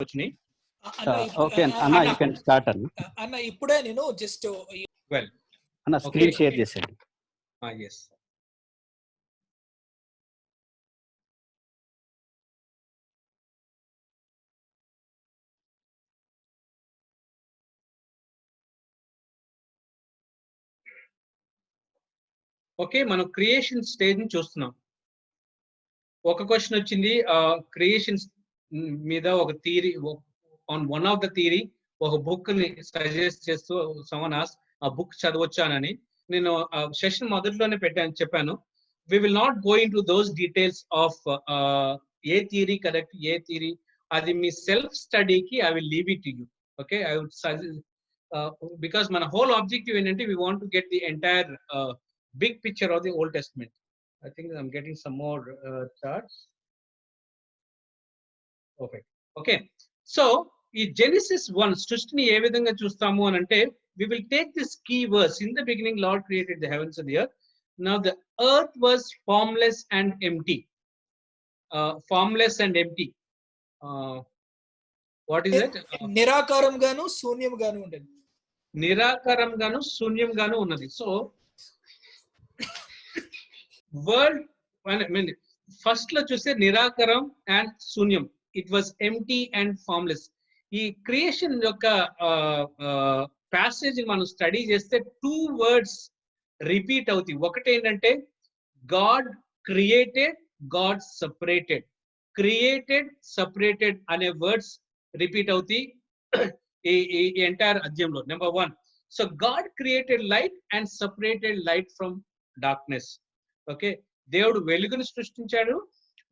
వచ్చినాయి. ఓకే అన్న, you can start అన్న. అన్న ఇప్పుడే నేను జస్ట్ వెల్ అన్న స్క్రీన్ షేర్ చేసేయండి. ఎస్ ఓకే, మనం క్రియేషన్ స్టేజ్ ని చూస్తున్నాం. ఒక క్వశ్చన్ వచ్చింది, క్రియేషన్ మీద ఒక theory, on one of the theory ఒక బుక్ ని సజెస్ట్ చేస్తూ సోమన్ ఆస్ ఆ బుక్ చదవచ్చానని. నేను సెషన్ మొదట్లోనే చెప్పాను, we will not go into those details of a theory correct, a theory అది మీ సెల్ఫ్ స్టడీకి I will leave it to you. Okay, I would suggest because మన హోల్ ఆబ్జెక్టివ్ ఏంటంటే we want to get the entire big picture of the Old Testament. I think I'm getting some more charts. Perfect. Okay. So, in Genesis 1, సృష్టిని ఏ విధంగా చూస్తాము అని అంటే, we will take this key verse. In the beginning, Lord created the heavens and the earth. Now, the earth was formless and empty. Formless and empty. What is it? నిరాకారం గాను శూన్యం గాను ఉండేది. నిరాకారం గాను శూన్యం గాను ఉన్నది. So, వరల్డ్ ఫస్ట్ లో చూస్తే నిరాకారం అండ్ శూన్యం, it was empty and formless. ఈ క్రియేషన్ యొక్క ప్యాసేజ్ మనం స్టడీ చేస్తే టూ వర్డ్స్ రిపీట్ అవుతాయి. ఒకటి ఏంటంటే God created, God separated. Created, separated అనే వర్డ్స్ రిపీట్ అవుతాయి ఈ ఎంటైర్ అధ్యాయంలో. Number 1, so God created light and separated light from darkness. Okay, దేవుడు వెలుగుని సృష్టించాడు,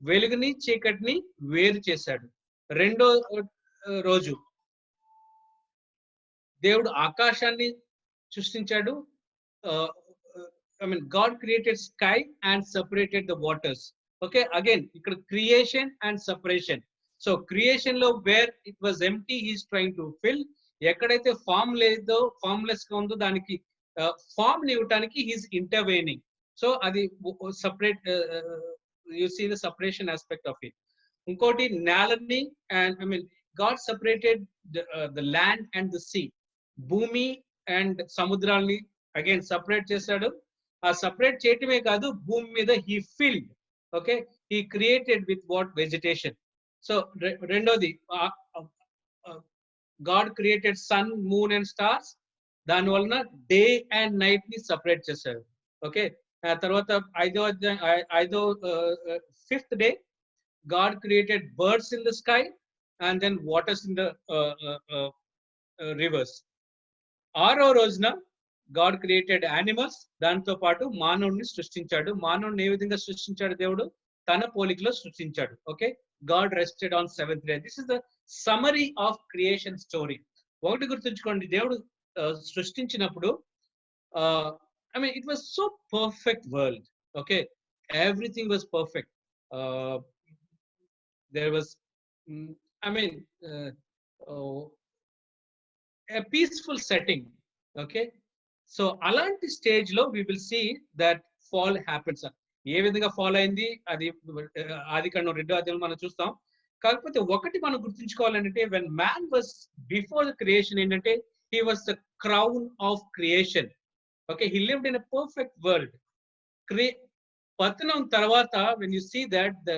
వెలుగుని చీకటిని వేరు చేశాడు. రెండో రోజు దేవుడు ఆకాశాన్ని సృష్టించాడు. I mean God created sky and separated the waters. Okay, again ఇక్కడ creation and separation. So creation లో where it was empty he's trying to fill. ఎక్కడైతే ఫామ్ లేదో, ఫార్మ్లెస్ గా ఉందో దానికి ఫామ్ ని ఇవ్వడానికి హీస్ ఇంటర్వెనింగ్. సో అది separate, you see the separation aspect of it. ఇంకోటి నేలని and I mean God separated the land and the sea. భూమి అండ్ సముద్రాల్ని అగైన్ సపరేట్ చేశాడు. ఆ సపరేట్ చేయటమే కాదు, భూమి మీద he filled. Okay, he created with what vegetation. So రెండోది God created sun, moon and stars. దాని వలన డే అండ్ నైట్ ని సపరేట్ చేశాడు. ఓకే, తర్వాత fifth day God created birds in the sky and then waters in the rivers. ఆరో రోజున God created animals, దాంతో పాటు మానవుడిని సృష్టించాడు. మానవుడిని ఏ విధంగా సృష్టించాడు? దేవుడు తన పోలికలో సృష్టించాడు. Okay, God rested on seventh day. This is the summary of creation story. ఒకటి గుర్తుంచుకోండి, దేవుడు సృష్టించినప్పుడు I mean, it was so perfect world. Okay, everything was perfect. There was, I mean, a peaceful setting. Okay, so alanti stage lo we will see that fall happens. ఏ విధంగా fall అయింది అది ఆదికాండం 2వ అధ్యాయంలో మనం చూస్తాం. కాకపోతే ఒకటి మనం గుర్తుంచుకోవాలంటే, when man was before the creation ఏంటంటే he was the crown of creation. Okay, he lived in a perfect world. పతనం తర్వాత when you see that the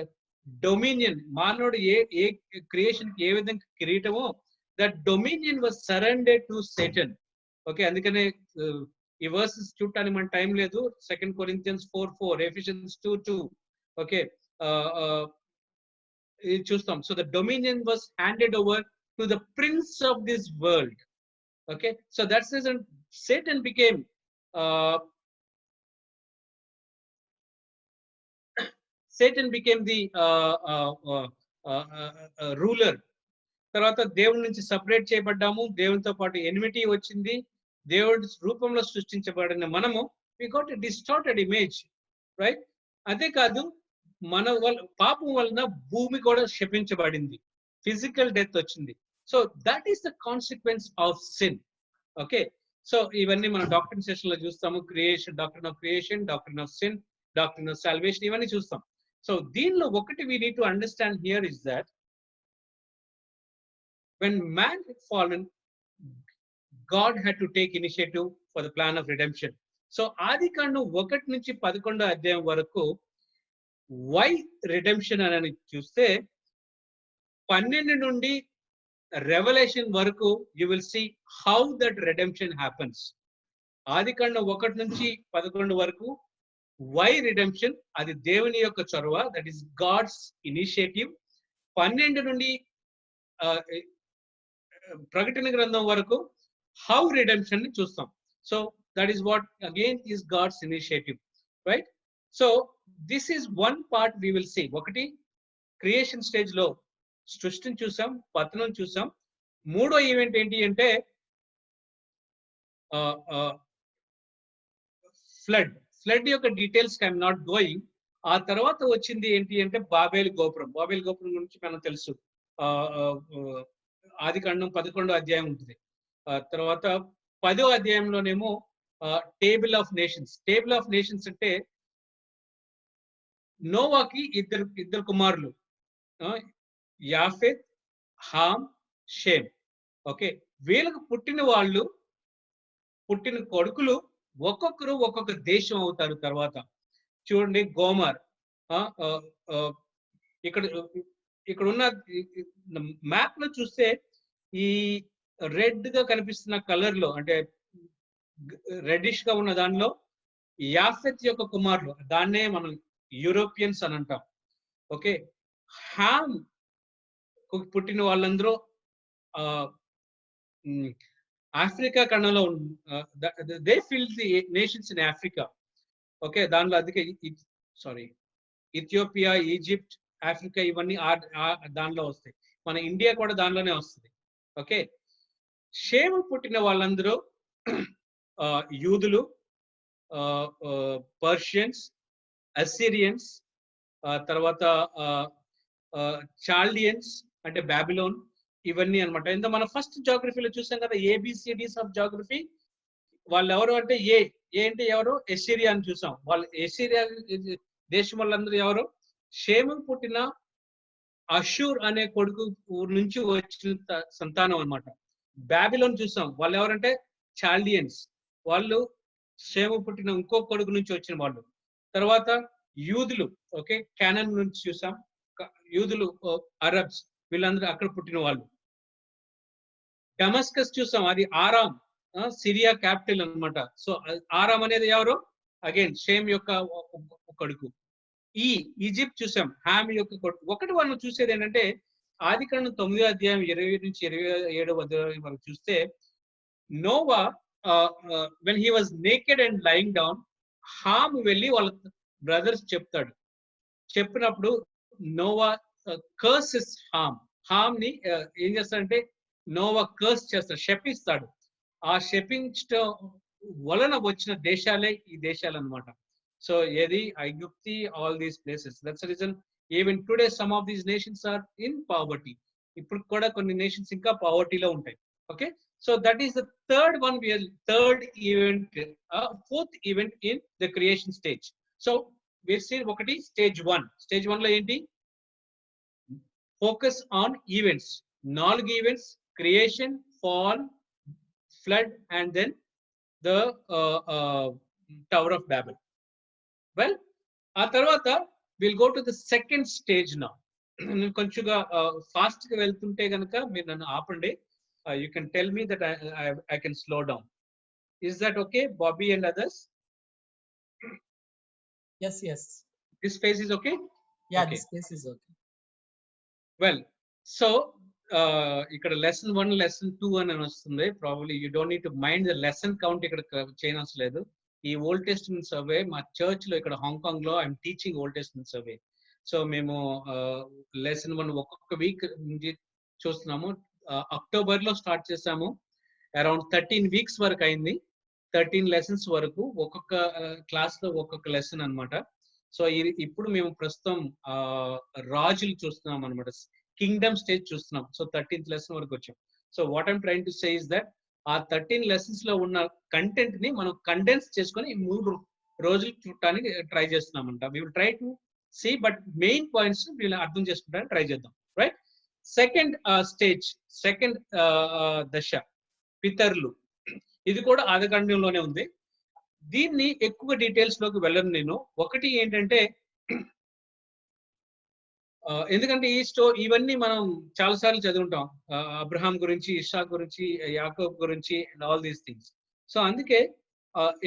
dominion, మానవుడు ఏ క్రియేషన్ ఏ విధంగా కిరీటమో, that dominion was surrendered to Satan. Okay, అందుకనే E versus చూడటానికి మన time లేదు. 2 Corinthians 4:4, Ephesians 2:2. Okay, ఇది చూస్తాం. So the dominion was handed over to the prince of this world. Okay, so that's reason Satan became the ruler. తర్వాత దేవుడి నుంచి separate చేయబడ్డాము, దేవునితో పాటు ఎనిమిటీ వచ్చింది. దేవుడి రూపంలో సృష్టించబడిన మనము we got a distorted image, right? అదే కాదు, మన పాపం వలన భూమి కూడా శపించబడింది, ఫిజికల్ డెత్ వచ్చింది. So that is the consequence of sin. Okay, so ఇవన్నీ మనం డాక్ట్రిన్ సెషన్ లో చూస్తాము. Creation, doctrine of creation, doctrine of sin, doctrine of salvation, ఇవన్నీ చూస్తాం. సో దీనిలో ఒకటి we need to understand here is that when man had fallen, God had to take initiative for the plan of redemption. So ఆదికాండం 1 నుంచి 11 అధ్యాయం వరకు why redemption అని చూస్తే 12 నుండి రెవల్యూషన్ వరకు you will see how that redemption happens. ఆదికాండం 1 నుంచి 11 వరకు వై రిడెంప్షన్, అది దేవుని యొక్క చొరవ, దట్ ఈస్ గాడ్స్ ఇనిషియేటివ్. 12 నుండి ప్రకటన గ్రంథం వరకు హౌ రిడెంప్షన్ ని చూస్తాం. So that is what again is God's initiative, right? So this is one part we will see. ఒకటి క్రియేషన్ స్టేజ్ లో సృష్టిని చూసాం, పతనం చూసాం. మూడో ఈవెంట్ ఏంటి అంటే ఫ్లడ్ యొక్క డీటెయిల్స్ ఐఎమ్ నాట్ గోయింగ్. ఆ తర్వాత వచ్చింది ఏంటి అంటే బాబేలు గోపురం. బాబేలు గోపురం గురించి మనకు తెలుసు. ఆదికాండం 11వ అధ్యాయం ఉంటుంది. తర్వాత 10వ అధ్యాయంలోనేమో table of nations. Table of nations అంటే నోవాకి ఇద్దరు కుమారులు, యాఫెత్, హామ్, షేమ్. ఓకే, వీళ్ళకు పుట్టిన కొడుకులు ఒక్కొక్కరు ఒక్కొక్క దేశం అవుతారు. తర్వాత చూడండి గోమర్. ఇక్కడ ఉన్న మ్యాప్ లో చూస్తే ఈ రెడ్ గా కనిపిస్తున్న కలర్ లో, అంటే రెడ్డిష్ గా ఉన్న దానిలో యాఫెత్ యొక్క కుమారులు, దాన్నే మనం యూరోపియన్స్ అని అంటాం. ఓకే, హామ్ పుట్టిన వాళ్ళందరూ ఆఫ్రికా ఖండంలో they fill the nations in Africa. Okay, దానిలో అందుకే ఇథియోపియా, ఈజిప్ట్, ఆఫ్రికా ఇవన్నీ దానిలో వస్తాయి. మన ఇండియా కూడా దానిలోనే వస్తుంది. ఓకే, షేము పుట్టిన వాళ్ళందరూ యూదులు, పర్షియన్స్, అసిరియన్స్, తర్వాత చాల్డియన్స్ అంటే బాబిలోన్, ఇవన్నీ అనమాట. ఇంత మన ఫస్ట్ జాగ్రఫీలో చూసాం కదా, ఏబిసిడీస్ ఆఫ్ జాగ్రఫీ. వాళ్ళు ఎవరు అంటే ఏ అంటే ఎవరు? ఎసిరియా అని చూసాం. వాళ్ళు ఎసిరియా దేశం వాళ్ళందరూ ఎవరు? షేము పుట్టిన అషూర్ అనే కొడుకు నుంచి వచ్చిన సంతానం అనమాట. బాబిలోన్ చూసాం, వాళ్ళు ఎవరంటే చాల్డియన్స్. వాళ్ళు షేము పుట్టిన ఇంకో కొడుకు నుంచి వచ్చిన వాళ్ళు. తర్వాత యూదులు, ఓకే, కానాన్ నుంచి చూసాం. యూదులు అరబ్స్, వీళ్ళందరూ అక్కడ పుట్టిన వాళ్ళు. డమస్కస్ చూసాం, అది ఆరామ్, సిరియా క్యాపిటల్ అనమాట. సో ఆరామ్ అనేది ఎవరు? అగైన్ షేమ్ యొక్క కొడుకు. ఈజిప్ట్ చూసాం, హామ్ యొక్క కొడుకు. ఒకటి మనం చూసేది ఏంటంటే ఆదికాండం 9వ అధ్యాయం 20 నుంచి 27వ అధ్యాయం వరకు చూస్తే Noah when he was naked and lying down, Ham వెళ్ళి వాళ్ళ బ్రదర్స్ చెప్తాడు. చెప్పినప్పుడు నోవా కర్సెస్ హామ్ ని ఏం చేస్తాడంటే నోవా కర్స్ చేస్తాడు, శపిస్తాడు. ఆ శపించడం వలన వచ్చిన దేశాలే ఈ దేశాలు అనమాట. సో ఏది ఐగుప్తి, all these places. That's the reason even today some of these nations are in poverty. ఇప్పుడు కూడా కొన్ని నేషన్స్ ఇంకా పావర్టీలో ఉంటాయి. Okay, so that is the third event, fourth event in the creation stage. So ఒకటి stage 1. Stage 1 లో ఏంటి? Focus on events. 4 events: creation, fall, flood and then the tower of Babel. Well, ఆ తర్వాత will go to the second stage నా. నేను కొంచెంగా fast గా వెళ్తుంటే కనుక మీరు నన్ను ఆపండి. You can tell me that I can slow down. Is that okay, Bobby and others? Yes. This phase is okay? Yeah, Okay. this space is okay. Well, so ఇక్కడ లెసన్ 1, లెసన్ 2 అని వస్తుంది. Probably you don't need to mind the lesson count ఇక్కడ చేయనవసరం లేదు. ఈ old testament survey మా church లో ఇక్కడ హాంకాంగ్ లో I'm teaching old testament survey. So మేము లెసన్ 1 ఒక్కొక్క వీక్ నుంచి చూస్తున్నాము. అక్టోబర్ లో స్టార్ట్ చేసాము. అరౌండ్ 13 వీక్స్ వరకు అయింది. 13 లెసన్స్ వరకు, ఒక్కొక్క క్లాస్ లో ఒక్కొక్క లెసన్ అనమాట. సో ఇప్పుడు మేము ప్రస్తుతం రాజులు చూస్తున్నాం అనమాట, కింగ్డమ్ స్టేజ్ చూస్తున్నాం. సో 13th లెసన్ వరకు వచ్చాం. So what I'm trying to say is that ఆ 13 లెసన్స్ లో ఉన్న కంటెంట్ ని మనం కండెన్స్ చేసుకొని 3 రోజులు చూడటానికి ట్రై చేస్తున్నాం అంట. We will try to see, but main points వీళ్ళు అర్థం చేసుకుంటానికి ట్రై చేద్దాం, రైట్? సెకండ్ స్టేజ్, సెకండ్ దశ పితరులు. ఇది కూడా ఆదికాండంలోనే ఉంది. దీన్ని ఎక్కువ డీటెయిల్స్ లోకి వెళ్ళను నేను. ఒకటి ఏంటంటే, ఎందుకంటే ఇవన్నీ మనం చాలాసార్లు చదువుంటాం. అబ్రహాం గురించి, ఇస్సాక్ గురించి, యాకోబ్ గురించి and all these things. So అందుకే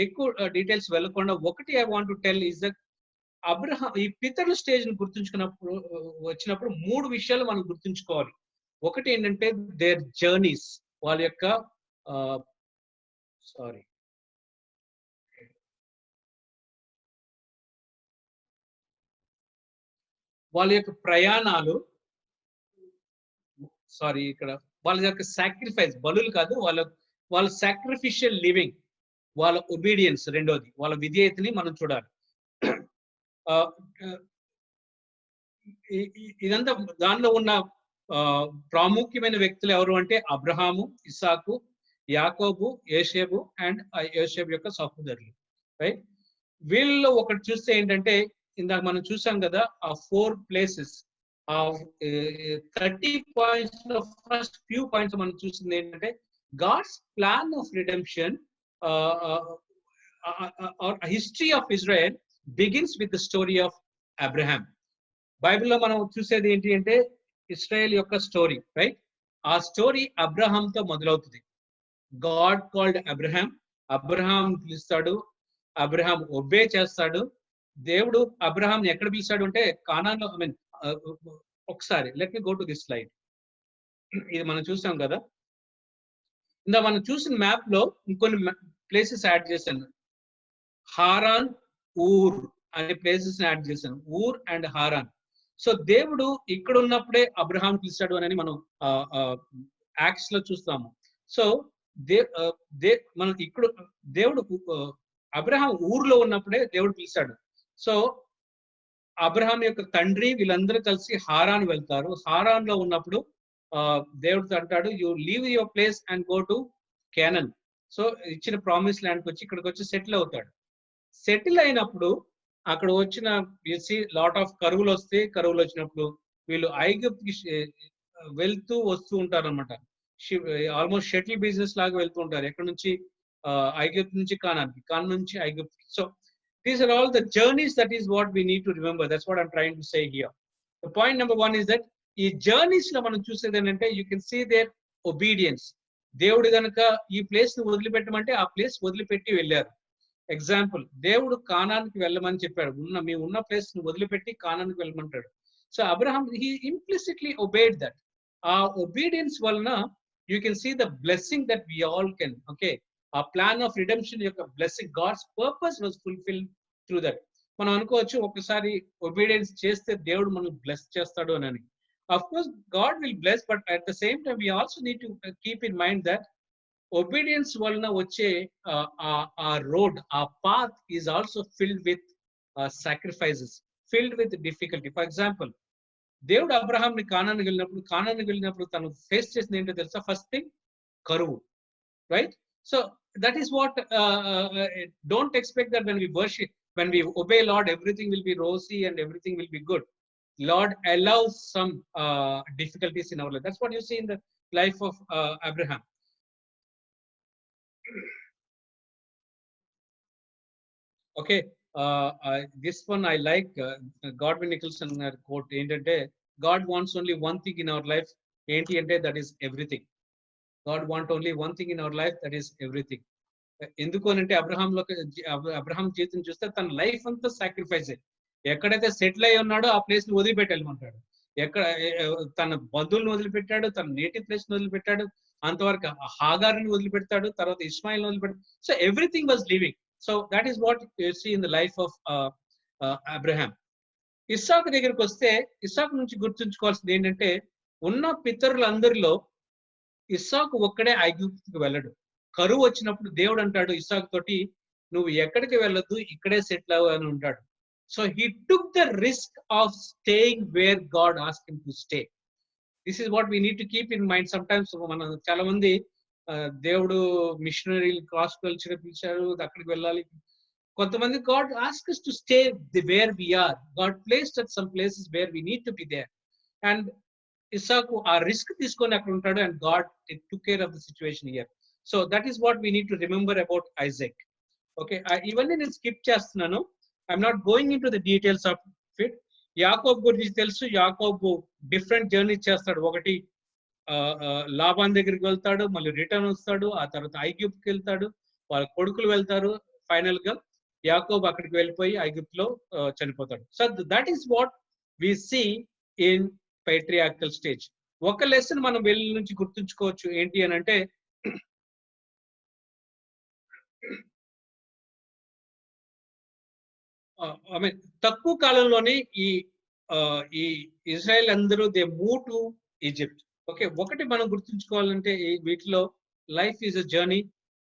ఎక్కువ డీటెయిల్స్ వెళ్ళకుండా ఒకటి I want to tell is that Abraham ఈ పితరుల స్టేజ్ ని గుర్తుంచుకున్నప్పుడు వచ్చినప్పుడు 3 విషయాలు మనం గుర్తుంచుకోవాలి. ఒకటి ఏంటంటే దేర్ జర్నీస్, వాళ్ళ యొక్క వాళ్ళ యొక్క ప్రయాణాలు, ఇక్కడ వాళ్ళ యొక్క సాక్రిఫైస్, బలులు కాదు, వాళ్ళ సాక్రిఫిషియల్ లివింగ్, వాళ్ళ ఒబీడియన్స్. రెండోది వాళ్ళ విధేయతని మనం చూడాలి. ఇదంతా దానిలో ఉన్న ప్రాముఖ్యమైన వ్యక్తులు ఎవరు అంటే అబ్రహాము, ఇస్సాకు, యాకోబు, యోసేపు అండ్ యోసేపు యొక్క సహోదరులు. రైట్? వీళ్ళలో ఒకటి చూస్తే ఏంటంటే, ఇందాక మనం చూసాం కదా ఆ 4 ప్లేసెస్ 30 పాయింట్స్ లో ఫస్ట్ ఫ్యూ పాయింట్స్ మనం చూసింది ఏంటంటే God's plan of redemption, history of Israel begins with the story of Abraham. బైబిల్లో మనం చూసేది ఏంటి అంటే ఇస్రాయేల్ యొక్క స్టోరీ. రైట్? ఆ స్టోరీ అబ్రహాంతో మొదలవుతుంది. గాడ్ కాల్డ్ అబ్రహాం, అబ్రహాం పిలుస్తాడు, అబ్రహాం ఒబే చేస్తాడు. దేవుడు అబ్రహాం ఎక్కడ పిలిచాడు అంటే కానాన్లో. ఒకసారి let me go to this slide. ఇది మనం చూసాం కదా, ఇందా మనం చూసిన మ్యాప్ లో ఇంకొన్ని ప్లేసెస్ యాడ్ చేశాను. హారాన్, ఊర్ అనే ప్లేసెస్ యాడ్ చేశాను, ఊర్ అండ్ హారాన్. సో దేవుడు ఇక్కడ ఉన్నప్పుడే అబ్రహాం పిలిచాడు అని మనం యాక్ట్స్ లో చూస్తాము. సో మనం ఇక్కడ దేవుడు అబ్రహాం ఊర్లో ఉన్నప్పుడే దేవుడు పిలిచాడు. సో అబ్రహాం యొక్క తండ్రి వీళ్ళందరూ కలిసి హారాన్ వెళ్తారు. హారాన్ లో ఉన్నప్పుడు దేవుడితో అంటాడు, you leave your place and go to Canon. So ఇచ్చిన ప్రామిస్ ల్యాండ్కి వచ్చి ఇక్కడికి వచ్చి సెటిల్ అవుతాడు. సెటిల్ అయినప్పుడు అక్కడ వచ్చిన లాట్ ఆఫ్ కరువులు వస్తే, కరువులు వచ్చినప్పుడు వీళ్ళు ఐగుప్తుకి వెళ్తూ వస్తూ ఉంటారు అనమాట. ఆల్మోస్ట్ షటిల్ బిజినెస్ లాగా వెళ్తూ ఉంటారు. ఎక్కడి నుంచి? ఐగుప్తు నుంచి కానాన్కి, కానాన్ నుంచి ఐగుప్తుకి. So these are all the journeys. That is what we need to remember. That's what I'm trying to say here. The point number 1 is that ఈ జర్నీస్ లో మనం చూసేది ఏంటంటే you can see their obedience. దేవుడు గనక ఈ place ని వదిలిపెట్టమంటే ఆ ప్లేస్ వదిలిపెట్టి వెళ్ళారు. ఎగ్జాంపుల్, దేవుడు కానాన్కి వెళ్ళమని చెప్పాడు. మీ ఉన్న ప్లేస్ ని వదిలిపెట్టి కానాన్కి వెళ్ళమంటాడు. So Abraham he implicitly obeyed that. ఆ ఒబీడియన్స్ వలన you can see the blessing that we all can. Okay, ఆ ప్లాన్ ఆఫ్ రిడెంప్షన్ యొక్క blessing, God's purpose was fulfil through that. మనం అనుకోవచ్చు ఒకసారి ఒబీడియన్స్ చేస్తే దేవుడు మనం బ్లెస్ చేస్తాడు అని. Of course God will bless, but at the same time we also need to keep in mind that obedience వలన వచ్చే ఆ రోడ్, ఆ path is also filled with sacrifices, filled with difficulty. For example, దేవుడు అబ్రహాంని కానాన్కి వెళ్ళినప్పుడు తను face చేసింది ఏంటో తెలుసా? ఫస్ట్ థింగ్ కరువు. Right? So that is what don't expect that when we worship, when we obey Lord, everything will be rosy and everything will be good. Lord allows some difficulties in our life. That's what you see in the life of Abraham. Okay, this one I like. Godwin Nicholson quote ఏంటంటే, God wants only one thing in our life. ఏంటి అంటే that is everything. God want only one thing in our life, that is everything. ఎందుకు అంటే Abraham జీవితం చూస్తే తన life అంతా sacrifice. ఎక్కడైతే సెటిల్ అయి ఉన్నాడో ఆ ప్లేస్ ని వదిలిపెట్టాలమంటాడు. తన బంధువులను వదిలిపెట్టాడు, తన నేటివ్ ప్లేస్ ని వదిలిపెట్టాడు, అంతవరకు హాగార్ని వదిలిపెడతాడు, తర్వాత ఇస్మాయిల్ వదిలిపెట్టాడు. So everything was living. So that is what you see in the life of Abraham. ఇస్సాకు దగ్గరికి వస్తే, ఇస్సాకు నుంచి గుర్తుంచుకోవాల్సింది ఏంటంటే, ఉన్న పితరులందరిలో ఇస్సాకు ఒక్కడే ఐగుప్తుకి వెళ్ళడు. కరువు వచ్చినప్పుడు దేవుడు అంటాడు ఇస్సాకు తోటి, నువ్వు ఎక్కడికి వెళ్ళొద్దు, ఇక్కడే సెటిల్ అవ్వు అని ఉంటాడు. So he took the risk of staying where God asked him to stay. This is what we need to keep in mind. Sometimes మనం చాలా మంది దేవుడు మిషనరీ క్రాస్ కల్చర్ పిలిచారు, అక్కడికి వెళ్ళాలి. కొంతమంది God asked us to stay where we are. God placed at some places where we need to be there. And ఇసాకు ఆ రిస్క్ తీసుకొని అక్కడ ఉంటాడు, and God took care of the situation here. So that is what we need to remember about Isaac. Okay, ఇవన్నీ నేను స్కిప్ చేస్తున్నాను. I'm not going into the details of it. యాకోబ్ గురించి తెలుసు, యాకోబు డిఫరెంట్ జర్నీ చేస్తాడు. ఒకటి లాబాన్ దగ్గరికి వెళ్తాడు, మళ్ళీ రిటర్న్ వస్తాడు, ఆ తర్వాత ఐగుప్తుకి వెళ్తాడు, వాళ్ళ కొడుకులు వెళ్తారు, ఫైనల్ గా యాకోబ్ అక్కడికి వెళ్ళిపోయి ఐగుప్తులో చనిపోతాడు. So that is what we see in patriarchal stage. ఒక లెసన్ మనం వెళ్ళి నుంచి గుర్తుంచుకోవచ్చు ఏంటి అని అంటే, ఐ మీన్ తక్కువ కాలంలోనే ఈ ఇజ్రాయెల్ అందరూ they move to Egypt. Okay, ఒకటి మనం గుర్తుంచుకోవాలంటే వీటిలో life is a journey,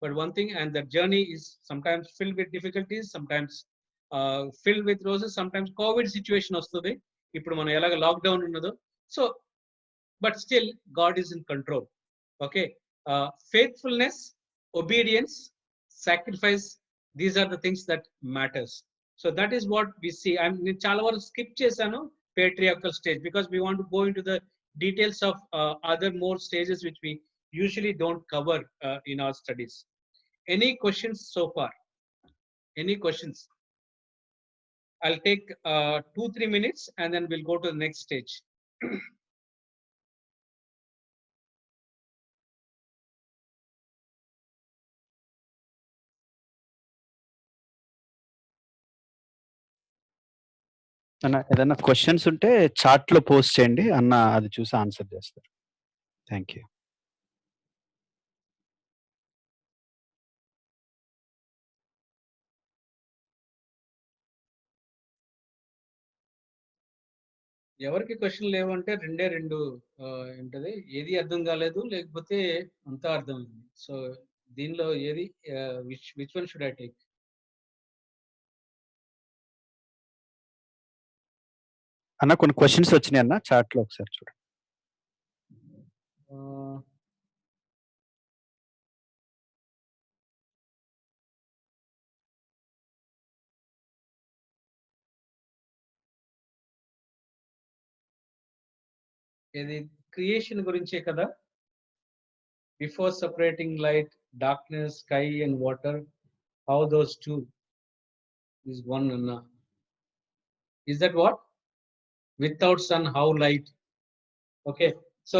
but one thing, and that journey is sometimes filled with difficulties, sometimes filled with roses, sometimes Covid situation వస్తుంది, ఇప్పుడు మనం ఎలాగ లాక్డౌన్ ఉన్నదో. So but still God is in control. Okay, faithfulness, obedience, sacrifice, these are the things that matters. So that is what we see. I'm చాలా వరకు skip చేశాను patriarchal stage because we want to go into the details of other more stages which we usually don't cover in our studies. Any questions so far? Any questions? I'll take 2-3 minutes and then we'll go to the next stage. అన్న ఏదైనా questions ఉంటే chat లో post చేయండి అన్న, అది చూసి answer చేస్తారు. Thank you. ఎవరికి క్వశ్చన్ లేవంటే రెండు ఏంటది, ఏది అర్థం కాలేదు లేకపోతే అంతా అర్థమైంది. సో దీనిలో ఏది which one should I take? అన్న కొన్ని క్వశ్చన్స్ వచ్చినాయి అన్న చాట్ లో, ఒకసారి చూడండి. ఇది క్రియేషన్ గురించే కదా. Before separating light, darkness, sky and water, how those two is one అన్న. Is that what? Without sun, how light? Okay, so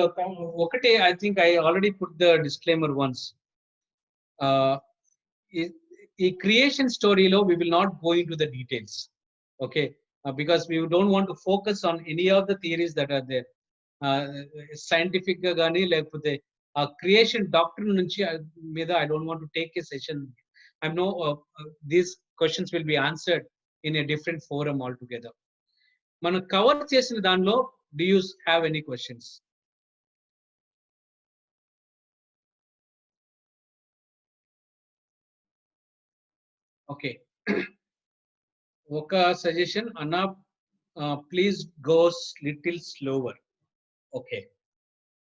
ఒకటి, I think I already put the disclaimer once. ఈ creation స్టోరీలో we will not go into the details. Okay, because we don't want to focus on any of the theories that are there. Scientific గా కానీ లేకపోతే ఆ creation doctor నుంచి మీద I don't want to take a session. I know these questions will be answered in a different forum altogether. మనం cover చేసిన దానిలో do you have any questions? Okay. ఒక సజెషన్ అన్న, please goes little slower. Okay,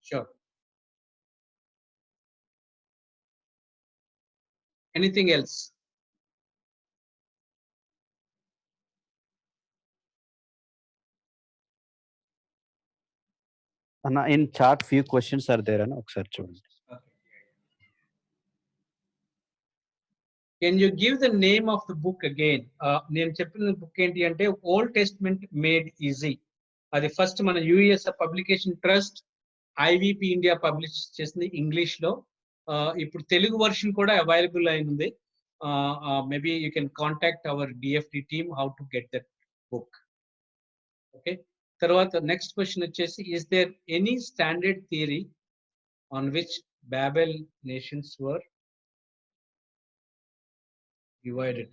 sure. Anything else? అన్న in chat few questions are there అన్న, ఒకసారి చూడండి. Can you give the name of the book again? నేను చెప్పిన బుక్ ఏంటి అంటే ఓల్డ్ టెస్ట్మెంట్ మేడ్ ఈజీ. అది ఫస్ట్ మన US publication trust IVP India publish చేసింది ఇంగ్లీష్ లో. ఇప్పుడు తెలుగు వర్షన్ కూడా అవైలబుల్ అయింది. Maybe you can contact our DFD team how to get that book. Okay, తర్వాత నెక్స్ట్ క్వశ్చన్ వచ్చేసి, is there any standard theory on which Babel nations were divided?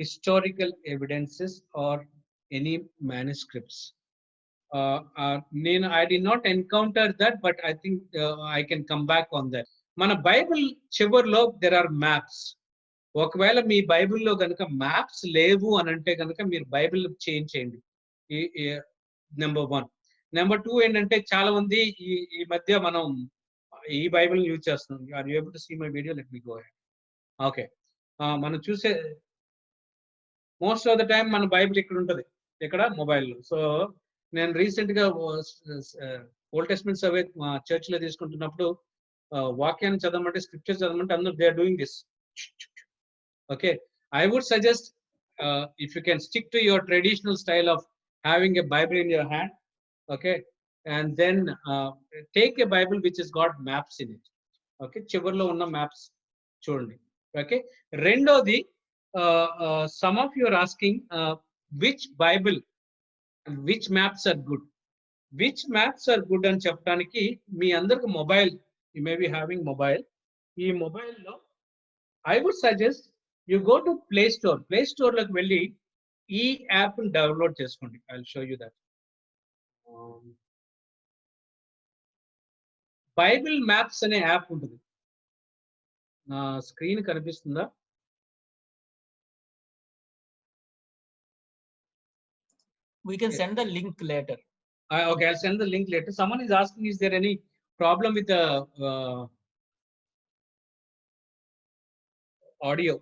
Historical evidences or any manuscripts? I did not encounter that, but I think I can come back on that. Mana Bible చివర్లో there are maps. ఒకవేళ మీ బైబిల్లో కనుక maps లేవు అని అంటే కనుక మీరు Bible change చేయండి. నెంబర్ 1. నెంబర్ 2 ఏంటంటే చాలా మంది ఈ మధ్య మనం ఈ బైబిల్ యూజ్ చేస్తున్నాం. Are you able to see my video? Let me go ahead. Okay, మనం చూసే మోస్ట్ ఆఫ్ ద టైం మన బైబిల్ ఇక్కడ ఉంటుంది, ఇక్కడ మొబైల్లో. సో నేను రీసెంట్ గా ఓల్డ్ టెస్ట్మెంట్ సర్వే చర్చ్ లో తీసుకుంటున్నప్పుడు వాక్యాన్ని చదవమంటే స్క్రిప్చర్ చదవమంటే అందరూ they are doing this. Okay, I would suggest if you can stick to your traditional style of having a Bible in your hand, okay, and then take a Bible which has got maps in it. Okay, చివర్లో ఉన్న maps చూడండి. Okay, రెండోది some of you are asking which Bible, which maps are good. Which maps are good అని చెప్పడానికి మీ అందరికి mobile, you may be having mobile. ఈ మొబైల్లో I would suggest you go to Play Store. Play Store లోకి వెళ్ళి ఈ app download చేసుకోండి. I'll show you that. Bible maps అనే యాప్ ఉంటుంది. నా స్క్రీన్ కనిపిస్తుందా? We can send the link later. Okay, I'll send the link later. Someone is asking, is there any problem with the audio?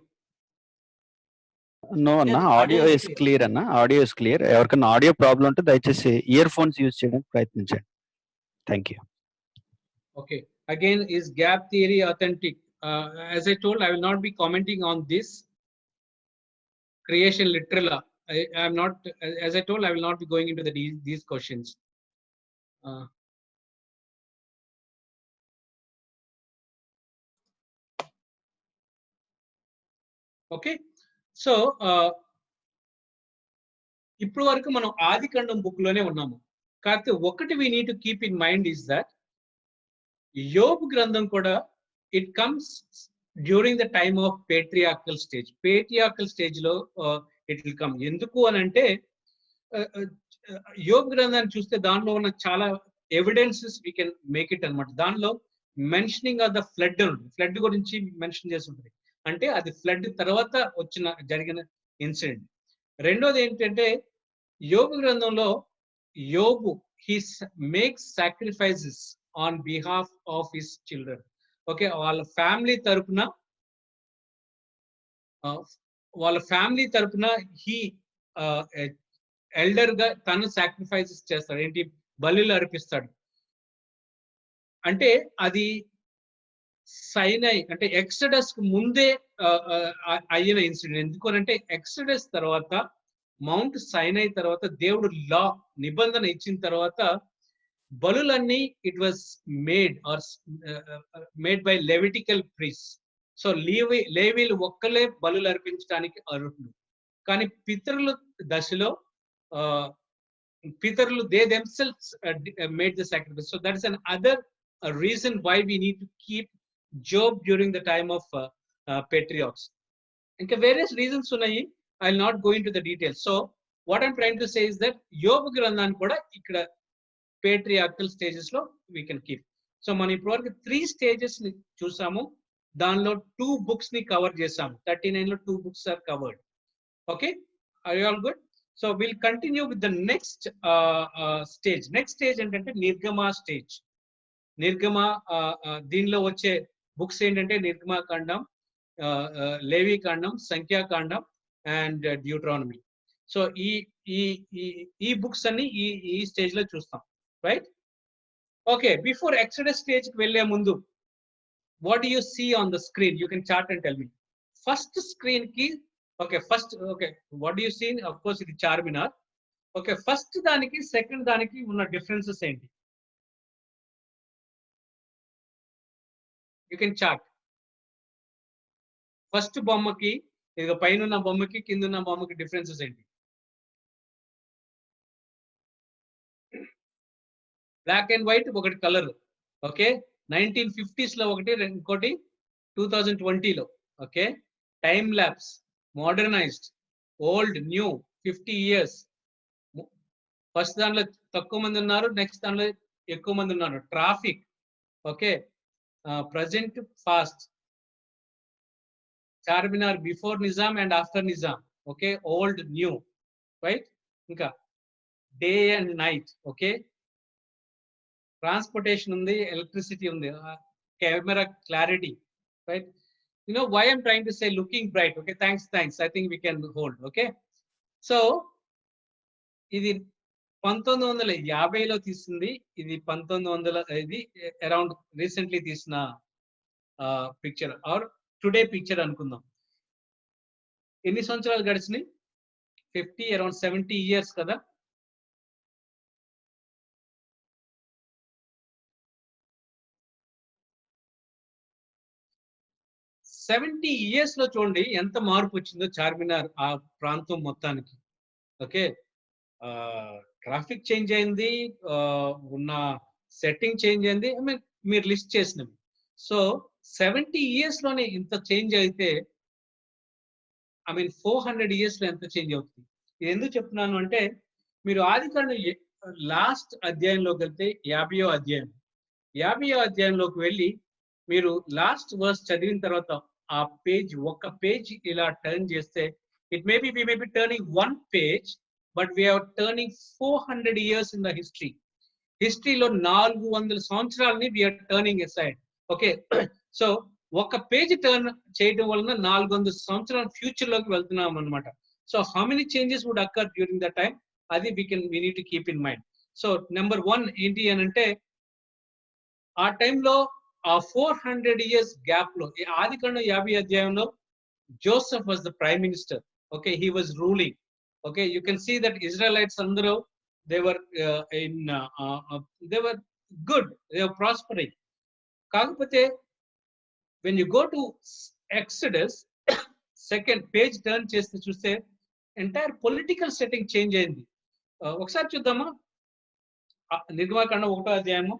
No అన్న, Yes, audio audio is is clear. Clear అన్న, audio is clear. ఎవరికైనా audio problem ఉంటే దయచేసి earphones use చేయడానికి ప్రయత్నించండి. Thank you. Okay, again, is gap theory authentic? As I told, I will not be commenting on this creation literal. I am not, as I told, I will not be going into these questions. Okay, so ఇప్పుడు వరకు మనం ఆదికాండం book లోనే ఉన్నాము. కాకపోతే ఒకటి we need to keep in mind is that యోబు గ్రంథం కూడా it comes during the time of patriarchal stage. Patriarchal stage లో it will come. ఎందుకు అని అంటే యోబు గ్రంథాన్ని చూస్తే దానిలో ఉన్న చాలా evidences we can make it అన్నమాట. దానిలో మెన్షనింగ్ ఆఫ్ ద ఫ్లడ్ గురించి మెన్షన్ చేసి ఉంటుంది. అంటే అది ఫ్లడ్ తర్వాత జరిగిన ఇన్సిడెంట్. రెండోది ఏంటంటే యోబు గ్రంథంలో యోబు he makes sacrifices on behalf of his children. Okay, వాళ్ళ ఫ్యామిలీ తరపున he ఎల్డర్ గా తను సాక్రిఫైసెస్ చేస్తాడు. ఏంటి, బలులు అర్పిస్తాడు. అంటే అది సైనై అంటే ఎక్సడస్ కు ముందే అయిన ఇన్సిడెంట్. ఎందుకనంటే ఎక్సడస్ తర్వాత మౌంట్ సైనై తర్వాత దేవుడు లా నిబంధన ఇచ్చిన తర్వాత బలులన్నీ it was made by Levitical priests. సో లేవీలు ఒక్కలే బలులు అర్పించడానికి అర్హులు. కానీ పితరుల దశలో పితరులు they themselves made the sacrifice. So that is an other reason why we need to keep Job during the time of patriarchs. ఇంకా various reasons ఉన్నాయి. I'll not go into the details. So what I'm trying to say is that యోబు గ్రంథాన్ని కూడా ఇక్కడ patriarchal stages లో we can keep. So మనం ఇప్పటివరకు 3 stages ని చూసాము. దానిలో 2 books ని కవర్ చేసాము. 39 లో 2 books are covered. Okay, are you all good? So we'll continue with the next stage. Next stage ఏంటంటే నిర్గమ స్టేజ్. నిర్గమ దీనిలో వచ్చే బుక్స్ ఏంటంటే నిర్గమకాండం, లేవీకాండం, సంఖ్యాకాండం అండ్ డ్యూట్రానమీ. సో ఈ బుక్స్ అన్ని ఈ స్టేజ్ లో చూస్తాం, right? Okay, before Exodus stage కి వెళ్లే ముందు what you see on the screen? You can chart and tell me. First screen కి what you see? Of course ఇది చార్మినార్. ఓకే, ఫస్ట్ దానికి సెకండ్ దానికి ఉన్న డిఫరెన్సెస్ ఏంటి? You can chart. ఫస్ట్ బొమ్మకి, ఇక పైన బొమ్మకి కింద ఉన్న బొమ్మకి డిఫరెన్సెస్ ఏంటి? బ్లాక్ అండ్ వైట్, ఒకటి కలర్. ఓకే, 1950s లో ఒకటి, ఇంకోటి 2020 లో. Okay, time lapse, modernised, old, new, 50 years. First దాంట్లో తక్కువ మంది ఉన్నారు, నెక్స్ట్ దాంట్లో ఎక్కువ మంది ఉన్నారు. Traffic, okay, present, fast. Charminar before Nizam and after Nizam. Okay, old, new, right? ఇంకా day and night. Okay, transportation ఉంది, ఎలక్ట్రిసిటీ ఉంది, camera clarity, right? You know why I'm trying to say looking bright. Okay, thanks. I think we can hold. Okay, so ఇది 1950లో తీసింది. ఇది 1900 ఇది around recently తీసిన picture are today picture అనుకుందాం. ఎన్ని సంవత్సరాలు గడిచినాయి? 50 అరౌండ్ 70 ఇయర్స్ కదా. సెవెంటీ ఇయర్స్ లో చూడండి ఎంత మార్పు వచ్చిందో చార్మినార్ ఆ ప్రాంతం మొత్తానికి. ఓకే, ట్రాఫిక్ చేంజ్ అయింది, ఉన్న సెట్టింగ్ చేంజ్ అయింది. ఐ మీన్ మీరు లిస్ట్ చేసినవి. సో 70 ఇయర్స్ లోనే ఇంత చేంజ్ అయితే ఐ మీన్ 400 ఇయర్స్ లో ఎంత చేంజ్ అవుతుంది? ఇది ఎందుకు చెప్తున్నాను అంటే, మీరు ఆదికాండం లాస్ట్ అధ్యాయంలోకి వెళ్తే 50వ అధ్యాయం, 50వ అధ్యాయంలోకి వెళ్ళి మీరు లాస్ట్ వర్స్ చదివిన తర్వాత ఆ పేజ్ ఒక పేజ్ ఇలా టర్న్ చేస్తే it may be we may be turning one page but we're turning 400 years in the history. హిస్టరీలో 400 సంవత్సరాలని we're turning aside. Okay, so ఒక పేజ్ టర్న్ చేయడం వలన 400 సంవత్సరాల ఫ్యూచర్ లోకి వెళ్తున్నాం అనమాట. So how many changes would occur during the time, అది we need to keep in mind. So number 1 ఏంటి అని అంటే, ఆ టైంలో ఆ 400 ఇయర్స్ గ్యాప్ లో ఆదికాండం 50 అధ్యాయంలో Joseph was the prime minister. Okay, he was ruling. Okay, you can see that Israelites అందరూ they were good, they were prospering. కాకపోతే when you go to Exodus, second page turn చేస్తే చూస్తే entire political setting change అయింది. ఒకసారి చూద్దామా, నిర్గమాకాండం 1వ అధ్యాయము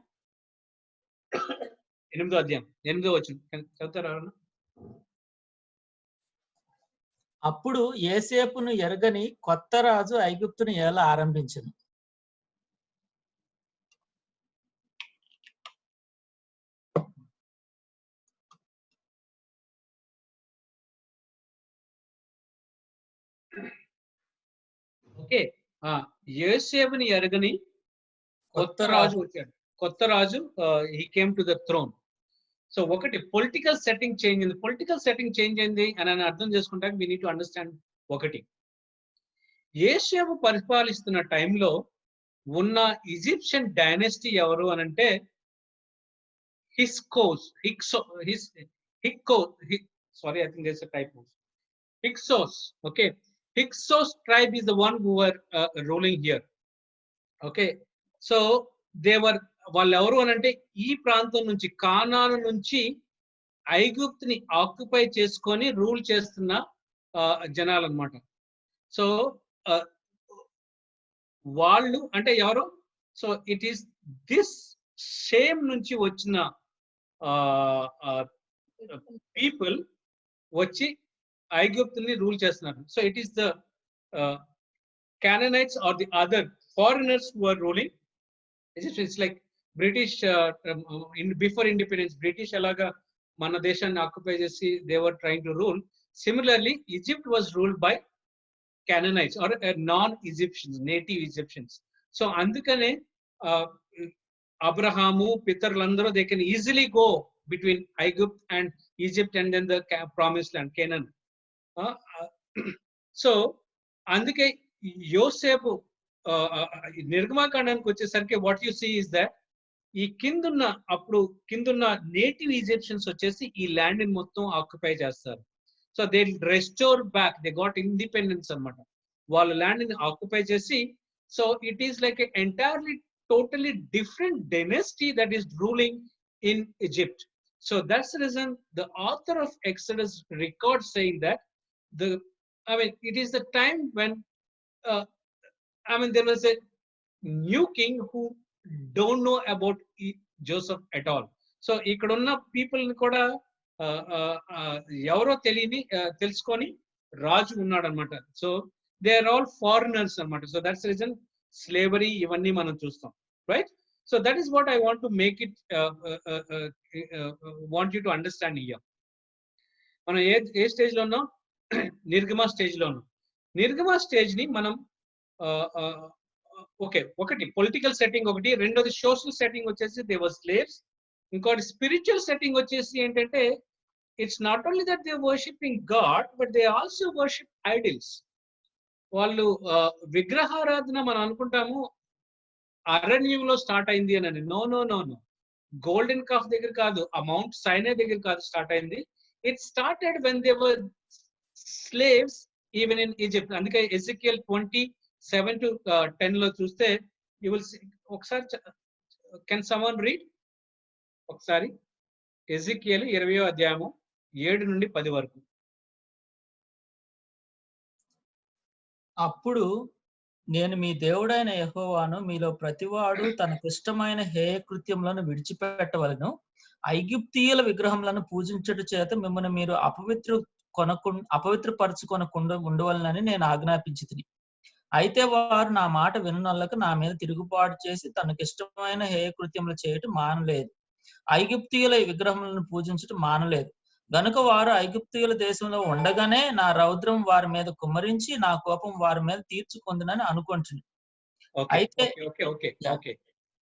8వ అధ్యాయం 8వ వచనం చదువుతారా? అప్పుడు యోసేపును ఎరగని కొత్త రాజు ఐగుప్తును ఏల ఆరంభించెను. ఓకే, యోసేపుని ఎరగని కొత్త రాజు వచ్చాడు. కొత్త రాజు he came to the throne. So ఒకటి పొలిటికల్ సెట్టింగ్ చేంజ్ అయింది. పొలిటికల్ సెట్టింగ్ చేంజ్ అయింది అని అర్థం చేసుకుంటానికి వీ నీడ్ టు అండర్స్టాండ్. ఒకటి, యోసేపు పరిపాలిస్తున్న టైంలో ఉన్న ఈజిప్షియన్ డైనాసిటీ ఎవరు అని అంటే Hyksos. Okay, Hyksos tribe is the one who were ruling here. Okay, so they were, వాళ్ళు ఎవరు అని అంటే ఈ ప్రాంతం నుంచి కానాను నుంచి ఐగుప్తుని ఆక్యుపై చేసుకొని రూల్ చేస్తున్న జనాలు అన్నమాట. సో వాళ్ళు అంటే ఎవరు? So it is this same నుంచి వచ్చిన పీపుల్ వచ్చి ఐగుప్తుని రూల్ చేస్తున్నారు. So it is the Canaanites or the other foreigners who are ruling. It's like British before independence, British alaga mana deshanni occupy chesi they were trying to rule. Similarly, Egypt was ruled by Canaanites or non-Egyptians, native Egyptians. So andukane Abrahamu Pitarlandro, they can easily go between Egypt and Egypt and then the promised land, Canaan. So అందుకే యోసేపు నిర్గమాకాండానికి వచ్చేసరికి what you see is that ఈ కిందున్న native Egyptians వచ్చేసి ఈ land ని మొత్తం ఆక్యుపై చేస్తారు. So they restore back, they got independence అన్నమాట. వాళ్ళ ల్యాండ్ ని ఆక్యుపై చేసి, so it is like entirely totally different dynasty that is ruling in Egypt. So that's the reason the author of Exodus records saying that it is the time when there was a new king who don't know about Joseph at all. So ikkadunna people ni kuda evaro telusukoni raju unnadu annamata. So they are all foreigners annamata. So that's the reason slavery ivanni manam chustam, right? So that is what I want to make it want you to understand here. మనం ఏ stage లో ఉన్నాం? నిర్గమ stage లో ఉన్నాం. నిర్గమ stage ని మనం ఒకటి political setting, ఒకటి రెండోది సోషల్ సెట్టింగ్ వచ్చేసి దే వర్ స్లేవ్స్. ఇంకోటి స్పిరిచువల్ సెట్టింగ్ వచ్చేసి ఏంటంటే it's not only that they worshipping God but they also worship idols. వాళ్ళు విగ్రహారాధన మనం అనుకుంటాము అరణ్యంలో స్టార్ట్ అయింది అని. No no no no, golden calf దగ్గర కాదు, ఆ మౌంట్ సైనే దగ్గర కాదు స్టార్ట్ అయింది. It started when they were slaves even in Egypt. అందుకే ఎజికియల్ 27-10 లో చూస్తే యూ విల్ ఒకసారి, కెన్ సమ్వన్ రీడ్ ఒకసారి ఎజికియల్ 20వ అధ్యాయము 7-10 వరకు. అప్పుడు నేను మీ దేవుడైన యెహోవాను, మీలో ప్రతివాడు తనకిష్టమైన హేయ కృత్యములను విడిచిపెట్టవలెను. ఐగుప్తీయుల విగ్రహములను పూజించుట చేత మిమ్మల్ని మీరు అపవిత్రపరచుకొనకుండా ఉండవలనని నేను ఆజ్ఞాపించితిని. అయితే వారు నా మాట వినునొల్లక నా మీద తిరుగుబాటు చేసి తనకిష్టమైన హేయ కృత్యములు చేయటం మానలేదు. ఐగుప్తీయుల విగ్రహములను పూజించటం మానలేదు. గనుక వారు ఐగుప్తీయుల దేశంలో ఉండగానే నా రౌద్రం వారి మీద కుమ్మరించి నా కోపం వారి మీద తీర్చుకొందునని అనుకుంటున్నాను. ఓకే అయితే okay okay okay okay.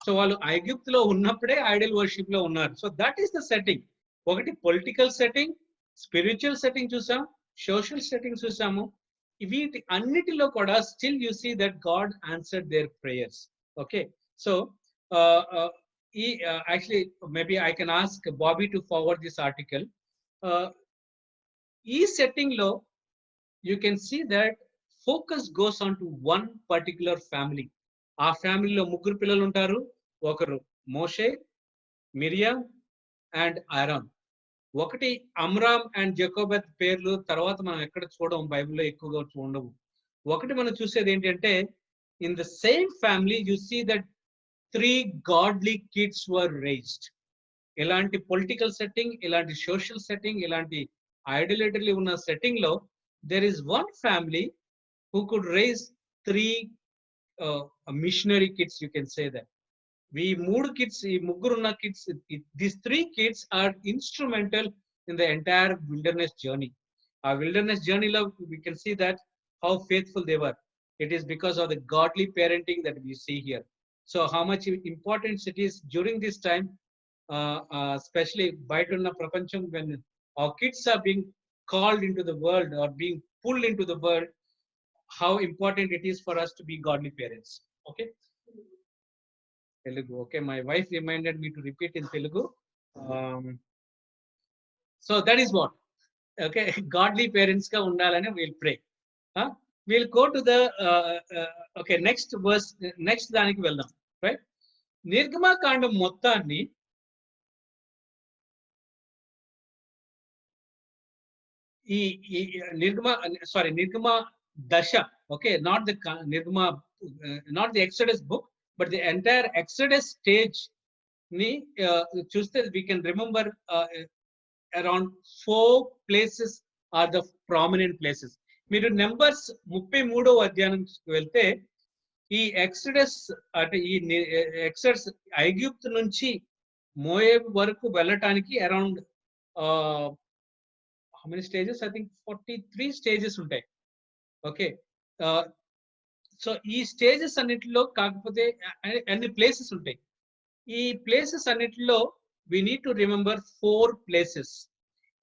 So వాళ్ళు ఐగుప్త్ లో ఉన్నప్పుడే ఐడల్ వర్షిప్ లో ఉన్నారు. So that is the setting. ఒకటి పొలిటికల్ సెట్టింగ్, స్పిరిచువల్ సెట్టింగ్ చూసాం, సోషల్ సెట్టింగ్ చూసాము. వీటి అన్నిటిలో కూడా still you see that God answered their prayers. Okay. So ఈ actually maybe I can ask Bobby to forward this article. ఈ setting లో you can see that focus goes on to one particular family. ఆ ఫ్యామిలీలో ముగ్గురు పిల్లలు ఉంటారు. ఒకరు మోషే, మిరియా and Aaron. ఒకటి అమ్రామ్ అండ్ జకోబెత్ పేర్లు తర్వాత మనం ఎక్కడ చూడము, బైబిల్లో ఎక్కువగా ఉండవు. ఒకటి మనం చూసేది ఏంటంటే in the same family you see that 3 godly kids were raised. ఇలాంటి పొలిటికల్ సెట్టింగ్, ఇలాంటి సోషల్ సెట్టింగ్, ఇలాంటి ఐడలేటరీ ఉన్న సెట్టింగ్ లో there is one family who could raise 3 missionary kids, you can say that. We మూడు kids, ఈ ముగ్గురున్న kids, these 3 kids are instrumental in the entire wilderness journey. ఆ wilderness journey లో we can see that how faithful they were. It is because of the godly parenting that we see here. So how much importance it is during this time, especially బయట ఉన్న ప్రపంచం, when our kids are being called into the world or being pulled into the world, how important it is for us to be godly parents. Okay. Telugu. Okay, my wife reminded me to repeat in Telugu. So that is what. Okay, godly parents ka undalani we'll pray. We'll go to the okay, next verse, next daniki veldam, right? నిర్గమ కాండం మొత్తాన్ని ఈ నిర్గమ దశ, okay, not the నిర్గమ, not the Exodus book, but the entire Exodus stage ni చూస్తే we can remember around 4 places are the prominent places. మీరు numbers 33వ అధ్యాయానికి వెళ్తే ఈ Exodus అంటే ఈ ఎక్సడస్ ఐగుప్తు నుంచి మోయేబు వరకు వెళ్ళటానికి around how many stages? I think 43 stages ఉంటాయి. ఓకే. సో ఈ స్టేజెస్ అన్నిటిలో కాకపోతే అన్ని ప్లేసెస్ ఉంటాయి. ఈ ప్లేసెస్ అన్నిటిలో we need to remember 4 places.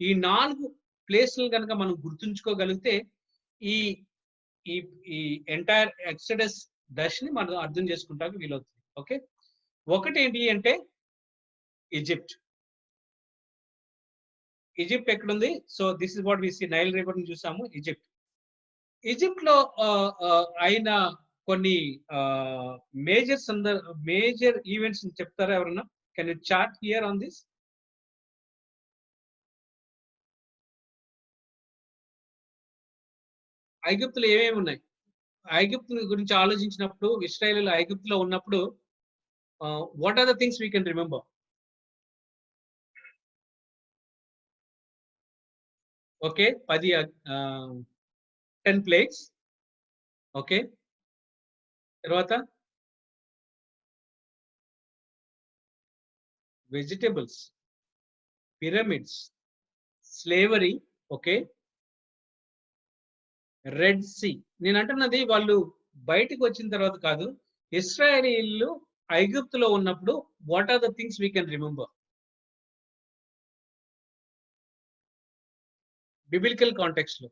ఈ 4 ప్లేసులు కనుక మనం గుర్తుంచుకోగలిగితే ఈ ఈ ఎంటైర్ ఎక్సడస్ దశని మనం అర్థం చేసుకుంటానికి వీలవుతుంది. ఓకే. ఒకటి ఏంటి అంటే ఈజిప్ట్. ఈజిప్ట్ ఎక్కడుంది? So this is what we see, Nile river ని చూసాము. ఈజిప్ట్ లో అయిన కొన్ని మేజర్ ఈవెంట్స్ చెప్తారా ఎవరన్నా? Can you chart here on this? ఐగుప్తులో ఏమేమి ఉన్నాయి? ఐగుప్తు గురించి ఆలోచించినప్పుడు, ఇశ్రాయేలీయులు ఐగుప్తులో ఉన్నప్పుడు what are the things we can remember? Okay, 10 plagues. Okay, తర్వాత vegetables, pyramids, slavery. Okay, red sea. నేను అంటున్నది వాళ్ళు బయటకు వచ్చిన తర్వాత కాదు, ఇశ్రాయేలీయులు ఐగుప్తులో ఉన్నప్పుడు what are the things we can remember biblical context లో?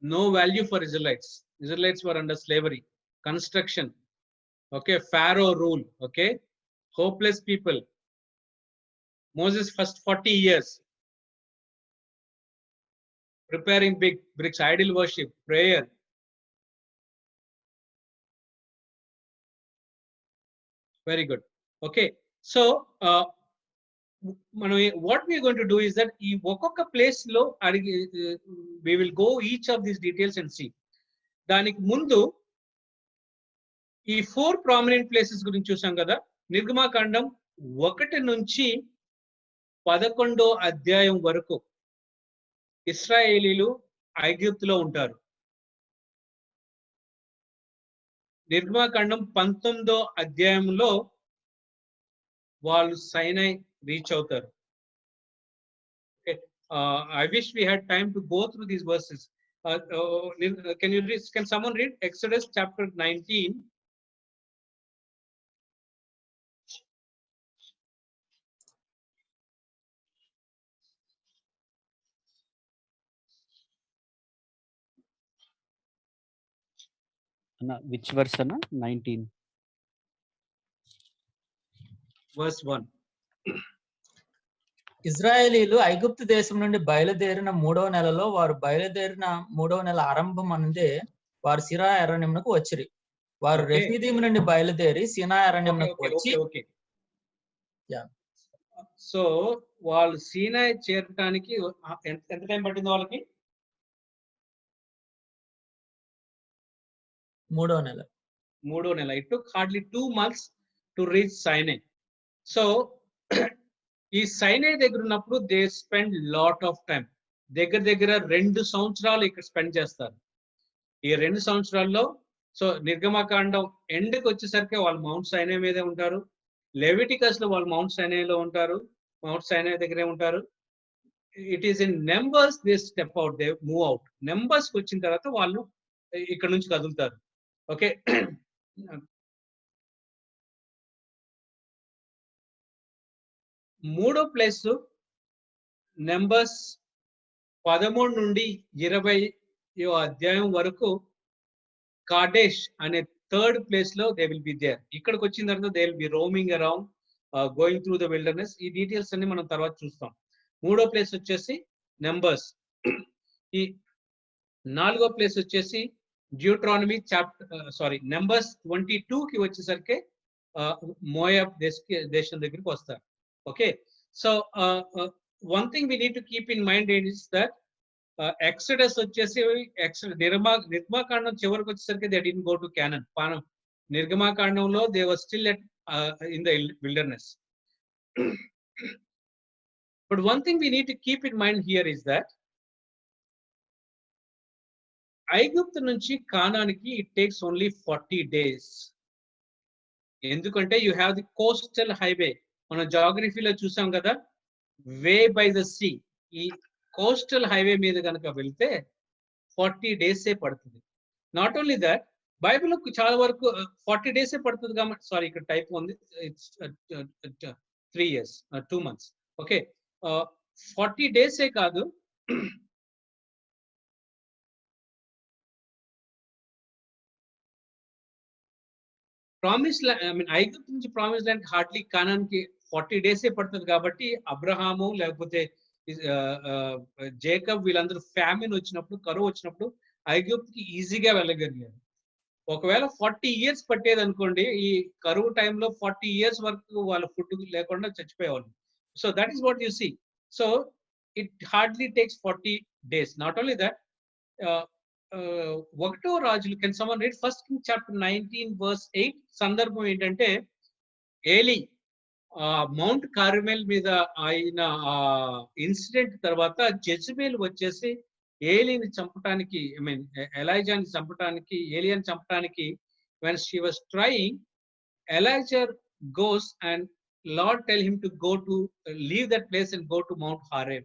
no value for Israelites. Israelites were under slavery, construction, okay, Pharaoh rule, okay, hopeless people. Moses first 40 years preparing big bricks, idol worship, prayer. Very good. Okay, so what we are going to do is that ఈ ఒక్కొక్క place లో అడిగి we will go each of these details and see. దానికి ముందు ఈ 4 prominent places గురించి చూసాం కదా. నిర్గమాకాండం 1 నుంచి 11వ అధ్యాయం వరకు ఇశ్రాయేలీలు ఐగుప్తులో ఉంటారు. నిర్గమాకాండం 19వ అధ్యాయంలో వాళ్ళు సైనై రీచ్ అవుతారు. I wish we had time to go through these verses. Can someone read Exodus chapter 19? Which verse Anna? 19. Verse 1. ఇజ్రాయేలీలు ఐగుప్తు దేశం నుండి బయలుదేరిన 3వ నెలలో వారు బయలుదేరిన 3వ నెల ఆరంభం అందే వారు సిరా అరణ్యమునకు వచ్చిరి. వారు రెఫీదీము నుండి బయలుదేరి సినా అరణ్యమునకు వచ్చి సో వాళ్ళు సీనాయి చేరడానికి ఎంత టైం పట్టింది వాళ్ళకి? 3వ నెల. It took hardly 2 months to reach Sinai. So ఈ సైనై దగ్గర ఉన్నప్పుడు they spend lot of time. దగ్గర 2 సంవత్సరాలు ఇక్కడ స్పెండ్ చేస్తారు. ఈ 2 సంవత్సరాల్లో సో నిర్గమకాండం ఎండ్కి వచ్చేసరికి వాళ్ళు మౌంట్ సైనై మీదే ఉంటారు. లెవిటికస్ లో వాళ్ళు మౌంట్ సైనైలో ఉంటారు, మౌంట్ సైనై దగ్గరే ఉంటారు. It is in numbers they step out, they move out. నెంబర్స్కి వచ్చిన తర్వాత వాళ్ళు ఇక్కడ నుంచి కదులుతారు. ఓకే, మూడో ప్లేస్ నెంబర్స్ 13 నుండి 20వ అధ్యాయం వరకు కాడేష్ అనే 3rd ప్లేస్ లో దే విల్ బి దేర్. ఇక్కడికి వచ్చిన తర్వాత they will be roaming around, going through the wilderness. ఈ డీటెయిల్స్ అన్ని మనం తర్వాత చూస్తాం. మూడో ప్లేస్ వచ్చేసి నెంబర్స్. ఈ 4వ ప్లేస్ వచ్చేసి డ్యూట్రానమీ నెంబర్స్ 22కి వచ్చేసరికి మోయాబ్ దేశం దగ్గరికి వస్తారు. Okay, so one thing we need to keep in mind is that Exodus వచ్చేసి నిర్గమాకాండం చివరికి వచ్చేసరికి they didn't go to Canaan. నిర్గమాకాండంలో they were still in the wilderness. But one thing we need to keep in mind here is that ఐగుప్తు నుంచి కానానికి it takes only 40 days. ఎందుకంటే you have the coastal highway. మన జాగ్రఫీలో చూసాం కదా, way by the see. ఈ coastal highway మీద కనుక వెళ్తే 40 డేసే పడుతుంది. నాట్ ఓన్లీ దట్, బైబిల్ చాలా వరకు 40 డేసే పడుతుంది కాబట్టి, సారీ ఇక్కడ టైప్ ఉంది, ఇట్స్ 3 years 2 months. ఓకే, 40 డేసే కాదు, ప్రామిస్ ల్యాండ్, ఐ మీన్ ఐగుప్తు నుంచి ప్రామిస్ ల్యాండ్ హార్డ్లీ కానాన్కి 40 డేసే పడుతుంది. కాబట్టి అబ్రహాము లేకపోతే జేకబ్ వీళ్ళందరూ ఫ్యామిన్ వచ్చినప్పుడు, కరువు వచ్చినప్పుడు ఐగుప్తుకి ఈజీగా వెళ్ళగలిగారు. ఒకవేళ 40 years పట్టేది అనుకోండి, ఈ కరువు టైంలో 40 years వరకు వాళ్ళ ఫుడ్ లేకుండా చచ్చిపోయేవాళ్ళు. So that is what you see. So it hardly takes 40 days. Not only that, 1వ రాజులు, can someone read 1 Kings chapter 19 verse 8. సందర్భం ఏంటంటే ఏలీ మౌంట్ కార్మెల్ మీద అయిన ఇన్సిడెంట్ తర్వాత జెజబేల్ వచ్చేసి ఏలీని చంపడానికి, ఐ మీన్ ఎలైజాని చంపడానికి, ఏలియాని చంపడానికి when she was trying, Elijah goes and Lord tell him to go to leave that place and go to Mount Horeb.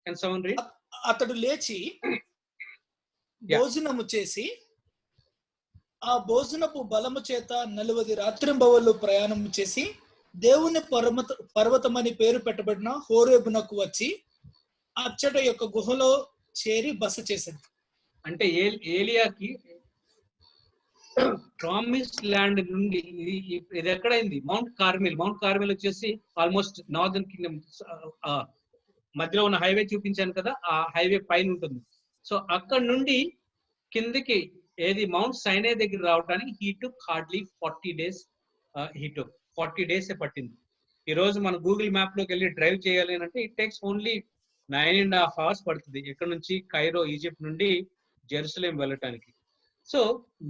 Can someone read? అతడు లేచి భోజనము చేసి ఆ భోజనపు బలము చేత 40 రాత్రింబవళ్ళు ప్రయాణం చేసి దేవుని పర్వతమని పేరు పెట్టబడిన హోరేబునకు వచ్చి అచ్చట యొక్క గుహలో చేరి బస చేశాడు. అంటే ఏలియాకి ప్రామిస్ ల్యాండ్ నుండి ఇది ఎక్కడైంది? మౌంట్ కార్మెల్ వచ్చేసి ఆల్మోస్ట్ నార్దర్న్ కింగ్డమ్ మధ్యలో ఉన్న హైవే చూపించాను కదా, ఆ హైవే పైన ఉంటుంది. సో అక్కడ నుండి కిందికి ఏది మౌంట్ సైనే దగ్గర రావడానికి he took hardly 40 days. 40 days పట్టింది. ఈ రోజు మన గూగుల్ మ్యాప్ లోకి వెళ్ళి డ్రైవ్ చేయాలి అంటే ఇట్ టేక్స్ ఓన్లీ 9.5 hours పడుతుంది ఇక్కడ నుంచి కైరో ఈజిప్ట్ నుండి జెరూసలేం వెళ్ళటానికి. So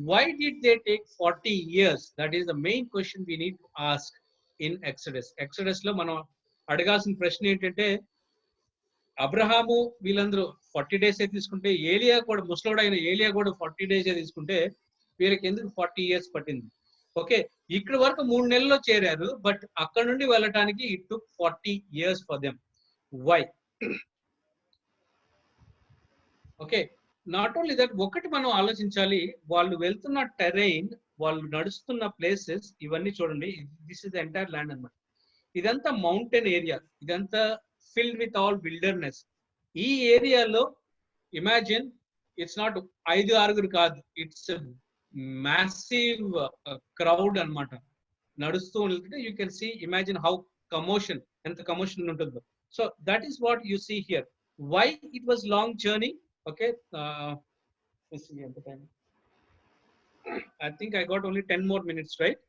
why did they take 40 years? That is the main question we need to ask in Exodus. Exodus లో మనం అడగాల్సిన ప్రశ్న ఏంటంటే, అబ్రహాము వీళ్ళందరూ 40 days తీసుకుంటే, ఏలియా కూడా ముసలోడైన ఏలియా కూడా 40 days తీసుకుంటే, వీళ్ళకి ఎందుకు 40 years పట్టింది? ఓకే, ఇక్కడ వరకు 3 నెలల్లో చేరారు, బట్ అక్కడ నుండి వెళ్ళటానికి it took 40 years for them. Why? Okay, not only that, ఒకటి మనం ఆలోచించాలి, వాళ్ళు వెళ్తున్న టెరైన్, వాళ్ళు నడుస్తున్న ప్లేసెస్ ఇవన్నీ చూడండి. This is the entire land అన్నమాట. ఇదంతా మౌంటైన్ ఏరియా, ఇదంతా ఫిల్డ్ విత్ ఆల్ విల్డర్నెస్. ఈ ఏరియాలో ఇమాజిన్ ఇట్స్ నాట్ 5-6 కాదు, ఇట్స్ మ్యాసివ్ క్రౌడ్ అన్నమాట. నడుస్తూ ఉంటే you can see, imagine how commotion, ఎంత కమోషన్ ఉంటుందో. So that is what you see here. Why it was long journey? Okay, I think I got only 10 more minutes, right?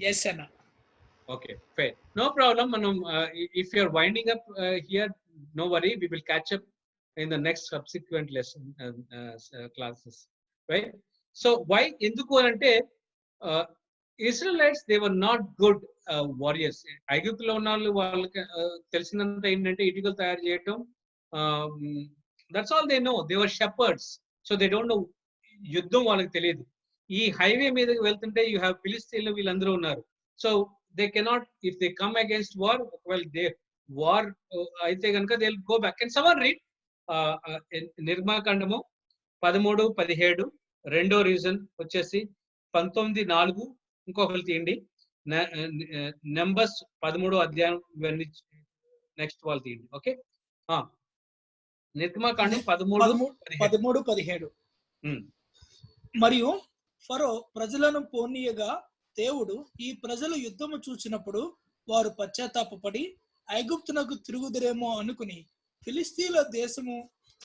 Yes, Anna. Okay, fair. No problem. Manam, if you are winding up here, no worry. We will catch up in the next subsequent lesson classes, right? So why enduku ante Israelites, they were not good warriors. ఐగుప్తులో ఉన్న వాళ్ళకి తెలిసినంత ఏంటంటే ఇటుకలు తయారు చేయటం, that's all they know. They were shepherd's, so they don't know. యుద్ధం వాళ్ళకి తెలియదు. ఈ హైవే మీదకి వెళ్తుంటే యూ హ్యావ్ ఫిలిస్తీన్లు వీళ్ళందరూ ఉన్నారు. So they cannot, if they come against war, ఒకవేళ దే వార్ అయితే కనుక they will go back. Can someone read నిర్మాకాండము 13-17. రెండో రీజన్ వచ్చేసి 19:4. ఇంకొకరు తీయండి, నెంబర్స్ 13వ అధ్యాయం, ఇవన్నీ నెక్స్ట్ వాళ్ళు తీయండి. ఓకే, నిర్గమకాండం 13-17. మరియు ఫరో ప్రజలను పోనీయగా దేవుడు ఈ ప్రజలు యుద్ధము చూచినప్పుడు వారు పశ్చాత్తాపపడి ఐగుప్తునకు తిరుగుదురేమో అనుకుని ఫిలిస్తీన్ల దేశము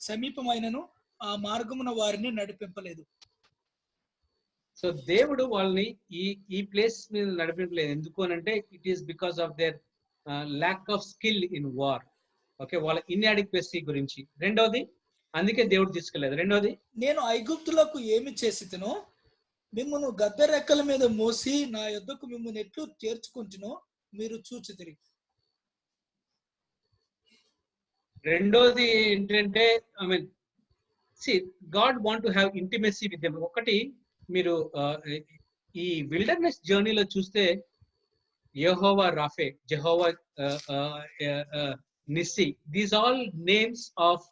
సమీపమైనను ఆ మార్గమున వారిని నడిపింపలేదు. సో దేవుడు వాళ్ళని ఈ ప్లేస్ మీద నడిపించలేదు. ఎందుకు అని అంటే it is because of their lack of skill in war. Okay, వాళ్ళ ఇన్యాడిక్వెసీ గురించి. రెండోది, అందుకే దేవుడు తీసుకెళ్లేదు. రెండోది, నేను ఐగుప్తులకు ఏమి చేసితినో మిమ్మును గద్దె రెక్కల మీద మోసి నా యొద్దకు మిమ్మును ఎట్లు చేర్చుకుంటునో మీరు చూచితిరి. రెండోది ఏంటంటే, I mean see God want to have intimacy with them. ఒకటి, మీరు ఈ విల్డర్నెస్ జర్నీలో చూస్తే యెహోవా రాఫే, Jehovah Nissi, these all names of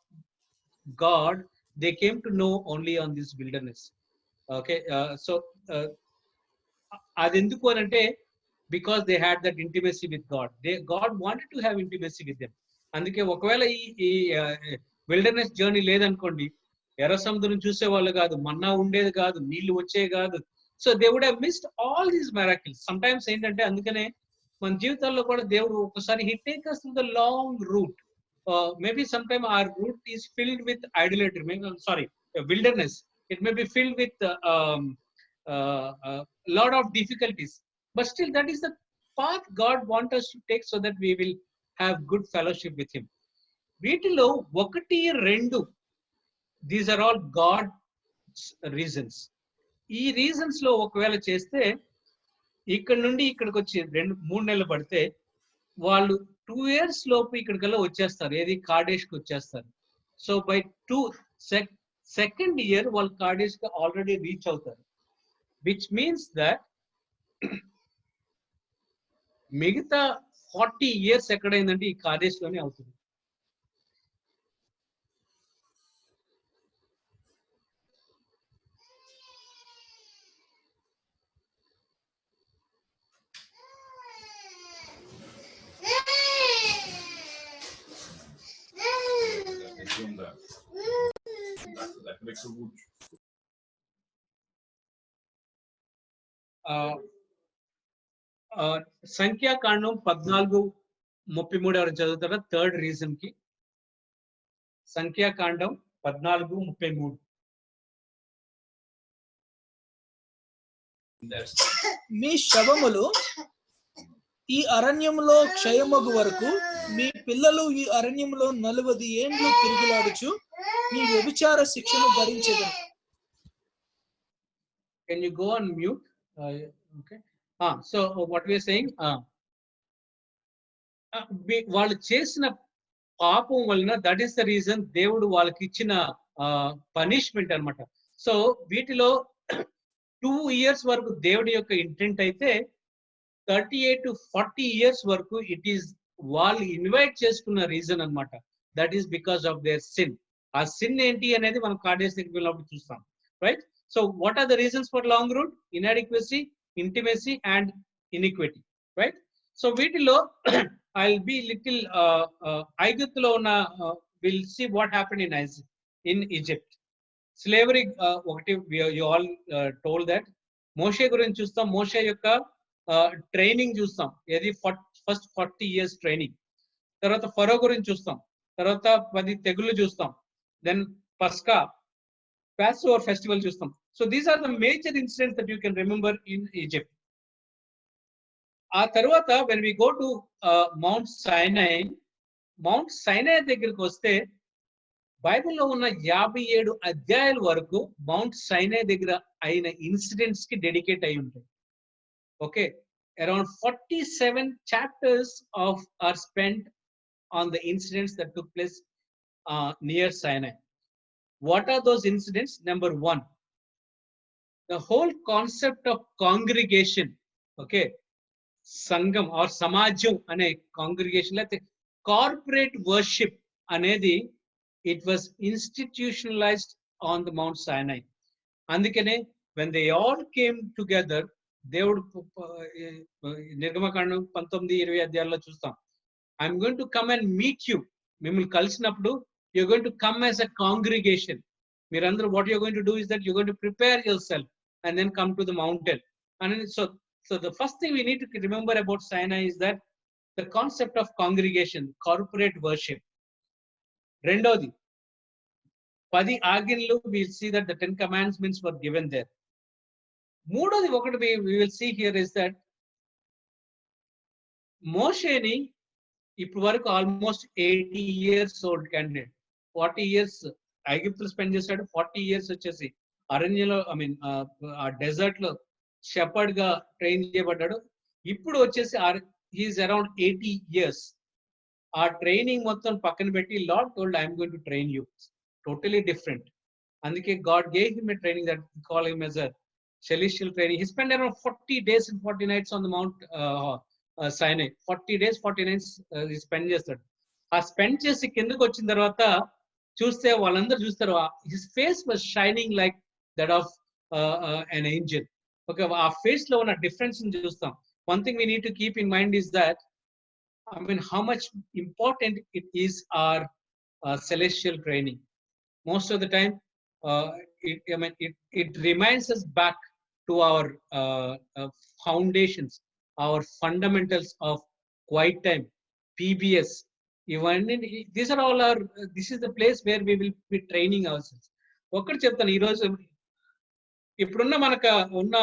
God, they came to know only on this wilderness. Okay, so అది ఎందుకు అని అంటే because they had that intimacy with God. God wanted to have intimacy with them. అందుకే ఒకవేళ ఈ wilderness journey లేదనుకోండి, ఎర్ర సముద్రం చూసేవాళ్ళు కాదు, మన్నా ఉండేది కాదు, నీళ్లు వచ్చేవి కాదు. So they would have missed all these miracles. Sometimes ఏంటంటే, అందుకనే మన జీవితాల్లో కూడా దేవుడు ఒకసారి he take us to the long route. Maybe some time our route is filled with idolatry, wilderness. It may be filled with lot of difficulties, but still that is the path God wants us to take so that we will have good fellowship with him. వీటిలో 1-2, these are all God reasons. ఈ reasons లో ఒకవేళ చేస్తే, ఇక్కడ నుండి ఇక్కడికి వచ్చి 2-3 నెలలు పడితే వాళ్ళు 2 years లోపు ఇక్కడికల్లా వచ్చేస్తారు. ఏది, కాడేష్ కి వచ్చేస్తారు. సో బై సెకండ్ ఇయర్ వాళ్ళు కాడేష్ కి ఆల్రెడీ రీచ్ అవుతారు. విచ్ మీన్స్ దట్ మిగతా 40 years ఎక్కడైందంటే ఈ కాడేష్ లోనే అవుతుంది. సంఖ్యాకాండం 14:33 ఎవరు చదువుతారా? థర్డ్ రీజన్ కి. సంఖ్యాకాండం 14:33. మీ శవములు ఈ అరణ్యములో క్షయమగు వరకు మీ పిల్లలు ఈ అరణ్యములో 40 ఏండ్లు తిరుగులాడుచు మీ వ్యభిచార శిక్షను భరించెదరు. Can you go on mute? Okay. So what we are saying, వాళ్ళు చేసిన పాపం వలన, దట్ ఈస్ ద రీజన్ దేవుడు వాళ్ళకి ఇచ్చిన పనిష్మెంట్ అన్నమాట. సో వీటిలో 2 years వరకు దేవుడి యొక్క ఇంటెంట్ అయితే 38 to 40 years వరకు ఇట్ ఈస్ వాళ్ళు ఇన్వైట్ చేసుకున్న రీజన్ అన్నమాట. That is because of their sin. ఆ సిన్ ఏంటి అనేది మనం కార్డేస్ దగ్గరికి వెళ్ళినప్పుడు చూస్తాం, right? So what are the reasons for long road? Inadequacy, intimacy and iniquity, right? So వీటిలో I'll be little ఐగుప్తులో ఉన్న we'll see what happened in Egypt. Slavery ఒకటి you all told that. మోషే గురించి చూస్తాం. మోషే యొక్క ట్రైనింగ్ చూస్తాం. ఏది ఫస్ట్ 40 years ట్రైనింగ్. తర్వాత ఫరో గురించి చూస్తాం. తర్వాత 10 తెగులు చూస్తాం. దెన్ పస్కా, Passover festival చూస్తాం. So these are the major incidents that you can remember in Egypt. ఆ తర్వాత when we go to Mount Sinai దగ్గరికి వస్తే బైబిల్లో ఉన్న 57 అధ్యాయాల వరకు మౌంట్ సైనై దగ్గర అయిన ఇన్సిడెంట్స్ కి డెడికేట్ అయి ఉంటాయి. Okay, around 47 chapters are spent on the incidents that took place near Sinai. What are those incidents? Number 1, the whole concept of congregation. Okay, సంఘం or సమాజం అనే కాంగ్రిగేషన్ లేకపోతే కార్పొరేట్ వర్షిప్ అనేది it was institutionalized on the Mount Sinai. అందుకనే when they all came together, దేవుడు నిర్గమకాండం 19-20 అధ్యాయాల్లో చూస్తాం, I'm going to come and meet you. మిమ్మల్ని కలిసినప్పుడు you're going to come as a congregation. మీరందరూ what you're going to do is that you're going to prepare yourself and then come to the mountain. And so the first thing we need to remember about Sinai is that the concept of congregation, corporate worship. రెండోది 10 ఆజ్ఞలు, we'll see that the 10 commandments were given there. మూడోది ఒకటి we will see here is that మోషేని ఇప్పుడు వరకు almost 80 years old candidate, 40 years ఐగుప్తులు spend చేశాడు, 40 years వచ్చేసి అరణ్యంలో ఆ డెజర్ట్ లో షెపర్డ్ గా ట్రైన్ చేయబడ్డాడు. ఇప్పుడు వచ్చేసి హీఈస్ అరౌండ్ 80 years. ఆ ట్రైనింగ్ మొత్తం పక్కన పెట్టి Lord told I'm going to train you totally different. అందుకే God gave him a training that we call him as a celestial training. He spent around 40 days and 40 nights on the Mount Sinai. 40 days 40 nights he spent చేస్తాడు. ఆ spend చేసి కిందకు వచ్చిన తర్వాత చూస్తే వాళ్ళందరూ చూస్తారు, his face was shining like that of an angel. Okay, ఆ ఫేస్ లో ఉన్న డిఫరెన్స్ చూస్తాం. One thing we need to keep in mind is that how much important it is our celestial training. Most of the time it reminds us back to our foundations, our fundamentals of quiet time, PBS. These are all our, this is the place where we will be training ourselves. ఒకటి చెప్తాను, ఈరోజు ఇప్పుడున్న మనకు ఉన్న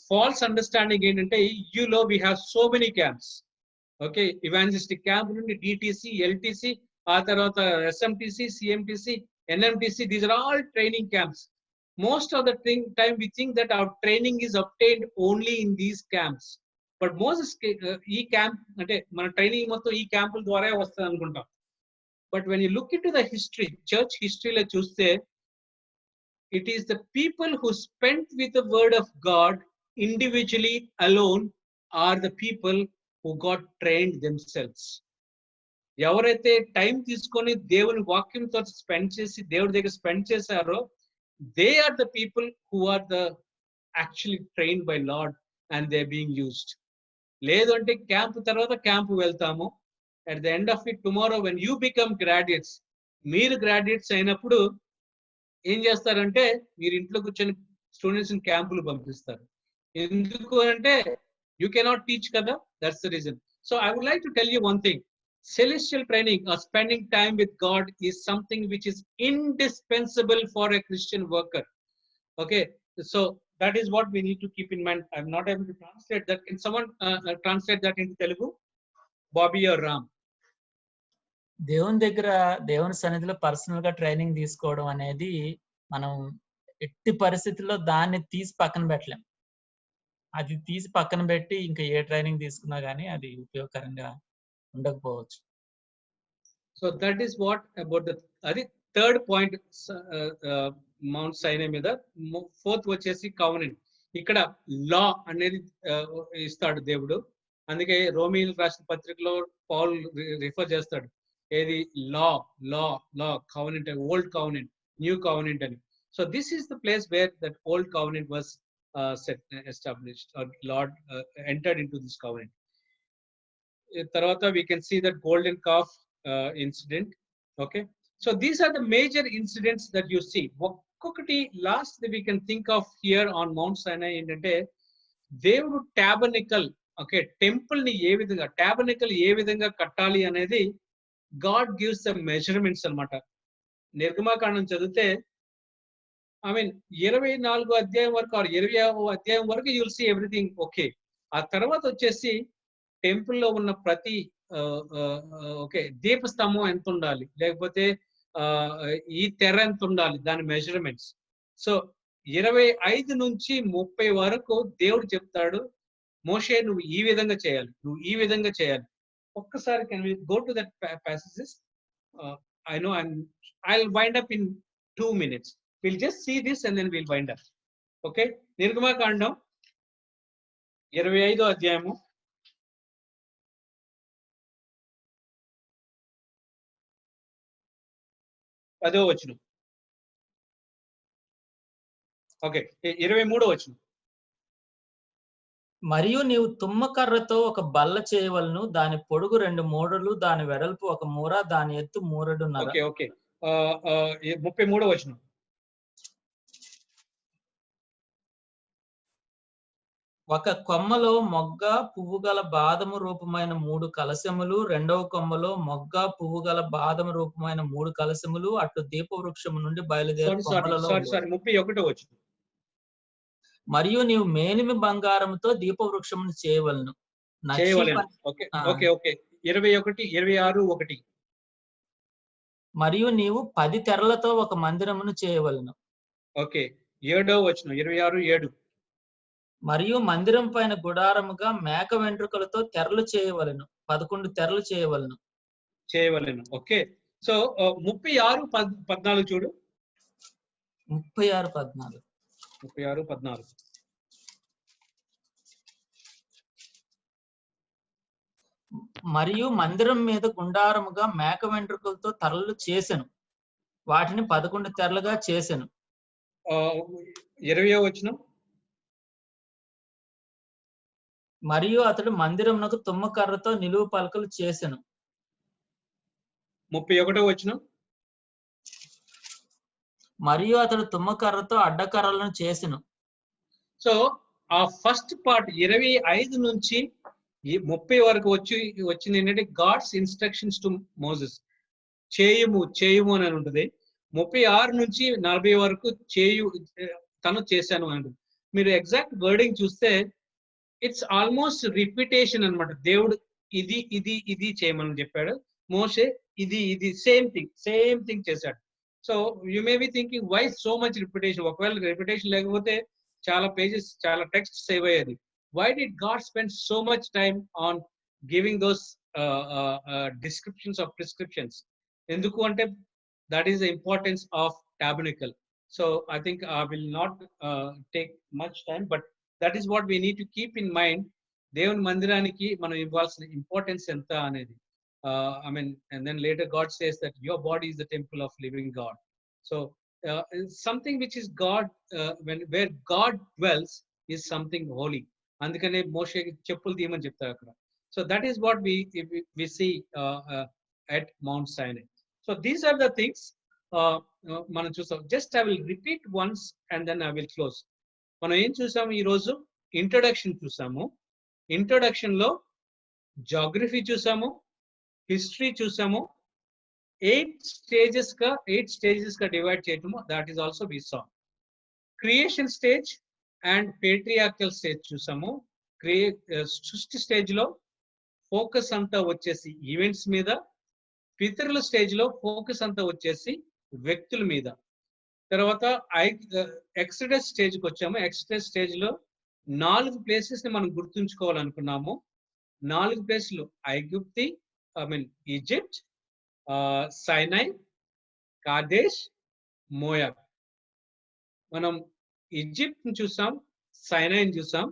false understanding ఏంటంటే, యూలో we have so many camps. Okay, evangelistic camp నుండి DTC, LTC, ఆ తర్వాత SMTC, CMTC, NMTC, these are all training camps. Most of the time we think that our training is obtained only in these camps. But Moses ఈ camp అంటే మన training మొత్తం ఈ క్యాంపుల ద్వారా వస్తుంది అనుకుంటాం. But when you look into the history, church history లో చూస్తే, it is the people who spent with the word of God individually alone are the people who got trained themselves. ఎవరైతే టైం తీసుకొని దేవుని వాక్యంతో స్పెండ్ చేసి దేవుడి దగ్గర spend చేశారో, they are the people who are the actually trained by Lord and they're being used. లేదు అంటే క్యాంప్ తర్వాత క్యాంప్ వెళ్తాము. At the end of it, tomorrow when you become graduates, మీరు గ్రాడ్యుయేట్స్ అయినప్పుడు ఏం చేస్తారంటే మీరు ఇంట్లో కూర్చొని స్టూడెంట్స్ క్యాంపులు పంపిస్తారు. ఎందుకు అంటే యూ కెనాట్ టీచ్ కదా, that's the reason. So I would like to tell you one thing. Celestial training or spending time with God is something which is indispensable for a Christian worker. Okay, so that is what we need to keep in mind. I'm not able to translate that. Can someone translate that into Telugu? Bobby or Ram? దేవుని దగ్గర దేవుని సన్నిధిలో personal గా training తీసుకోవడం అనేది మనం ఎట్టి పరిస్థితుల్లో దాన్ని తీసి పక్కన పెట్టలేం. అది తీసి పక్కన పెట్టి ఇంకా ఏ ట్రైనింగ్ తీసుకున్నా గానీ అది ఉపయోగకరంగా ఉండకపోవచ్చు. So that is what about the అది థర్డ్ పాయింట్ మౌంట్ సైనే మీద. ఫోర్త్ వచ్చేసి కవెనెంట్. ఇక్కడ లా అనేది ఇస్తాడు దేవుడు. అందుకే రోమీయులు రాసిన పత్రికలో పౌల్ రిఫర్ చేస్తాడు ఏది law law law covenant, old covenant, new covenant అని. So this is the place where that old covenant was established or Lord entered into this covenant. తర్వాత we can see that golden calf incident. Okay, so these are the major incidents that you see. ఒక్కొక్కటి last we can think of here on Mount Sinai ఏంటంటే దేవుడు tabernacle, okay, temple ని ఏ విధంగా, tabernacle ఏ విధంగా కట్టాలి అనేది God gives the measurements అన్నమాట. నిర్గమాకాండం చదివితే ఐ మీన్ 24వ అధ్యాయం వరకు ఆర్ 20వ అధ్యాయం వరకు యుల్ సీ ఎవ్రీథింగ్ ఓకే. ఆ తర్వాత వచ్చేసి టెంపుల్లో ఉన్న ప్రతి ఓకే దీపస్తంభం ఎంత ఉండాలి, లేకపోతే ఈ తెర ఎంత ఉండాలి, దాని మెజర్మెంట్స్. సో 25 నుంచి 30 వరకు దేవుడు చెప్తాడు, మోషే నువ్వు ఈ విధంగా చేయాలి, నువ్వు ఈ విధంగా చేయాలి. ఒక్కసారి can we go to that passages? I know I'll wind up in 2 minutes. We'll just see this and then we'll wind up. Okay, నిర్గమాకాండం 25వ అధ్యాయము 10వ వచనం. ఓకే, 23వ వచనం. మరియు నీవు తుమ్మకర్రతో ఒక బల్ల చేయవలను, దాని పొడుగు 2 మూరలు, దాని వెడల్పు 1 మూర, దాని ఎత్తు 1.5 మూరలు. ఓకే ఓకే 33వ వచనం. ఒక కొమ్మలో మొగ్గ పువ్వు గల బాదము రూపమైన 3 కలశములు, రెండవ కొమ్మలో మొగ్గ పువ్వు గల బాదము రూపమైన 3 కలశములు అట్లు దీపవృక్షము నుండి బయలుదేరి కొమ్మలలో ఉండేవి. 31వ వచనం. మరియు నీవు మేలిమి బంగారముతో దీపవృక్షమును చేయవలను. Okay okay okay 21, 26, 1. మరియు నీవు 10 తెరలతో ఒక మందిరమును చేయవలను. ఓకే 7వ వచనం, 26, 7. మరియు మందిరం పైన గుడారముగా మేక వెంట్రుకలతో తెరలు చేయవలను, 11 తెరలు చేయవలను. ఓకే, సో 36, 14 చూడు. 36, 14. మరియు మందిరం మీద గుండారముగా మేక వెంట్రుకలతో తెరలు చేసెను, వాటిని 11 తెరలుగా చేసెను. 20వ వచనం. మరియు అతడు మందిరమునకు తుమ్మకర్రతో నిలువు పలకలు చేసెను. 31వ వచనం. మరియు అతడు తుమ్మకర్రతో అడ్డకర్రలను చేసెను. సో ఆ ఫస్ట్ పార్ట్ 25 నుంచి 30 వరకు వచ్చింది ఏంటంటే గాడ్స్ ఇన్స్ట్రక్షన్స్ టు మోసెస్. చేయుము అని ఉంటుంది. 36 నుంచి 40 వరకు తను చేశాను అని. మీరు ఎగ్జాక్ట్ వర్డింగ్ చూస్తే ఇట్స్ ఆల్మోస్ట్ రిపిటేషన్ అన్నమాట. దేవుడు ఇది చేయమని చెప్పాడు, మోషే ఇది సేమ్ థింగ్ చేశాడు. So you may be thinking why so much repetition. ఒకవేళ రిపిటేషన్ లేకపోతే చాలా పేజెస్, చాలా టెక్స్ట్ సేవ్ అయ్యేది. Why did God spend so much time on giving those descriptions of prescriptions? Enduku ante that is the importance of tabernacle. So I think I will not take much time, but that is what we need to keep in mind. Devani mandiraniki manam ivvalsina importance enta anedi. I mean, and then later God says that your body is the temple of living God. So something which is God, where God dwells is something holy. అందుకనే మోషేకి చెప్పులు తీయమని చెప్తారు అక్కడ. So that is what we see at Mount Sinai. So these are the things. మనం చూసాం. Just I will repeat once and then I will close. మనం ఏం చూసాము ఈరోజు? ఇంట్రొడక్షన్ చూసాము. ఇంట్రొడక్షన్ లో జాగ్రఫీ చూసాము, హిస్టరీ చూసాము. 8 స్టేజెస్ గా డివైడ్ చేయటము, that is also we saw. Creation stage and patriarchal stage చూసాము. సృష్టి స్టేజ్ లో ఫోకస్ అంతా వచ్చేసి ఈవెంట్స్ మీద, పితరుల స్టేజ్ లో ఫోకస్ అంతా వచ్చేసి వ్యక్తుల మీద. తర్వాత ఎక్సడస్ స్టేజ్కి వచ్చాము. ఎక్సడస్ స్టేజ్ లో 4 ప్లేసెస్ ని మనం గుర్తుంచుకోవాలనుకున్నాము. 4 ప్లేసులు ఐగుప్తి, ఈజిప్ట్, సైనై, కాదేష్, మోయాబ్. మనం ఈజిప్ట్ ని చూసాం, సైనైని చూసాం,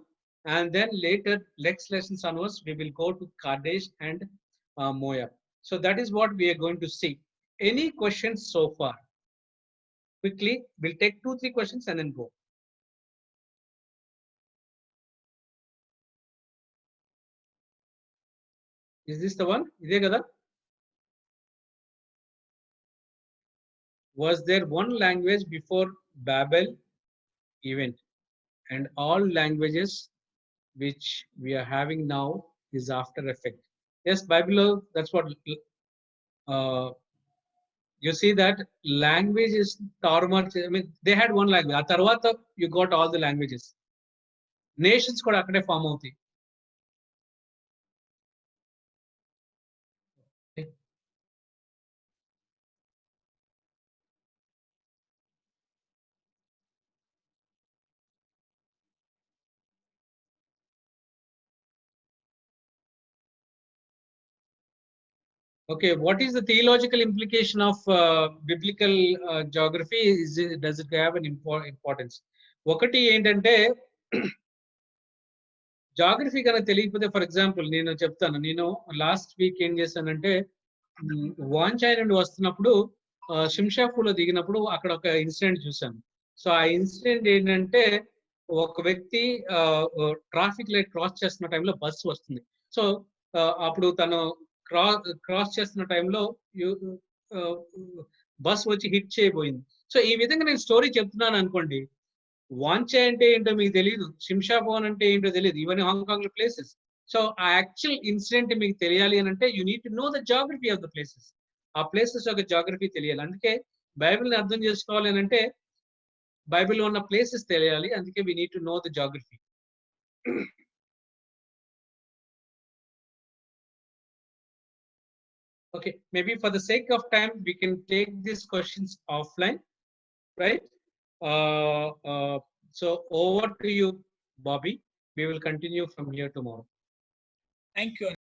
and then later next lessons onwards we will go to Kadesh and Moab. So that is what we are going to see. Any questions so far? Quickly, we'll take 2-3 questions and then go. Is this the one? Ide kada? Was there one language before Babel event, and all languages which we are having now is after effect? Yes, Bible, that's what you see, that language is tarumar. I mean, they had one language. A tarvata you got all the languages. Nations kuda akkade form avuti. Okay, what is the theological implication of biblical geography? Does it have an importance? ఒకటి ఏంటంటే, geography కనుక తెలియకపోతే, for example నేను చెప్తాను. నేను last week ఏం చేశానంటే, వాంచాయ్ నుండి వస్తున్నప్పుడు షింషాపూర్లో దిగినప్పుడు అక్కడ ఒక ఇన్సిడెంట్ చూశాను. సో ఆ ఇన్సిడెంట్ ఏంటంటే, ఒక వ్యక్తి ట్రాఫిక్ లైట్ క్రాస్ చేస్తున్న టైంలో బస్సు వస్తుంది. సో అప్పుడు తను క్రాస్ చేస్తున్న టైంలో బస్ వచ్చి హిట్ చేయబోయింది. సో ఈ విధంగా నేను స్టోరీ చెప్తున్నాను అనుకోండి. వాంచాయ్ అంటే ఏంటో మీకు తెలియదు, శింషాభవన్ అంటే ఏంటో తెలియదు, ఇవన్నీ హాంకాంగ్ లో ప్లేసెస్. సో ఆ యాక్చువల్ ఇన్సిడెంట్ మీకు తెలియాలి అని అంటే you need to know the geography of the places. ఆ ప్లేసెస్ యొక్క జాగ్రఫీ తెలియాలి. అందుకే బైబిల్ని అర్థం చేసుకోవాలి అని అంటే బైబిల్లో ఉన్న ప్లేసెస్ తెలియాలి. అందుకే we need to know the geography. Okay, maybe for the sake of time, we can take these questions offline, right? So over to you, Bobby. We will continue from here tomorrow. Thank you.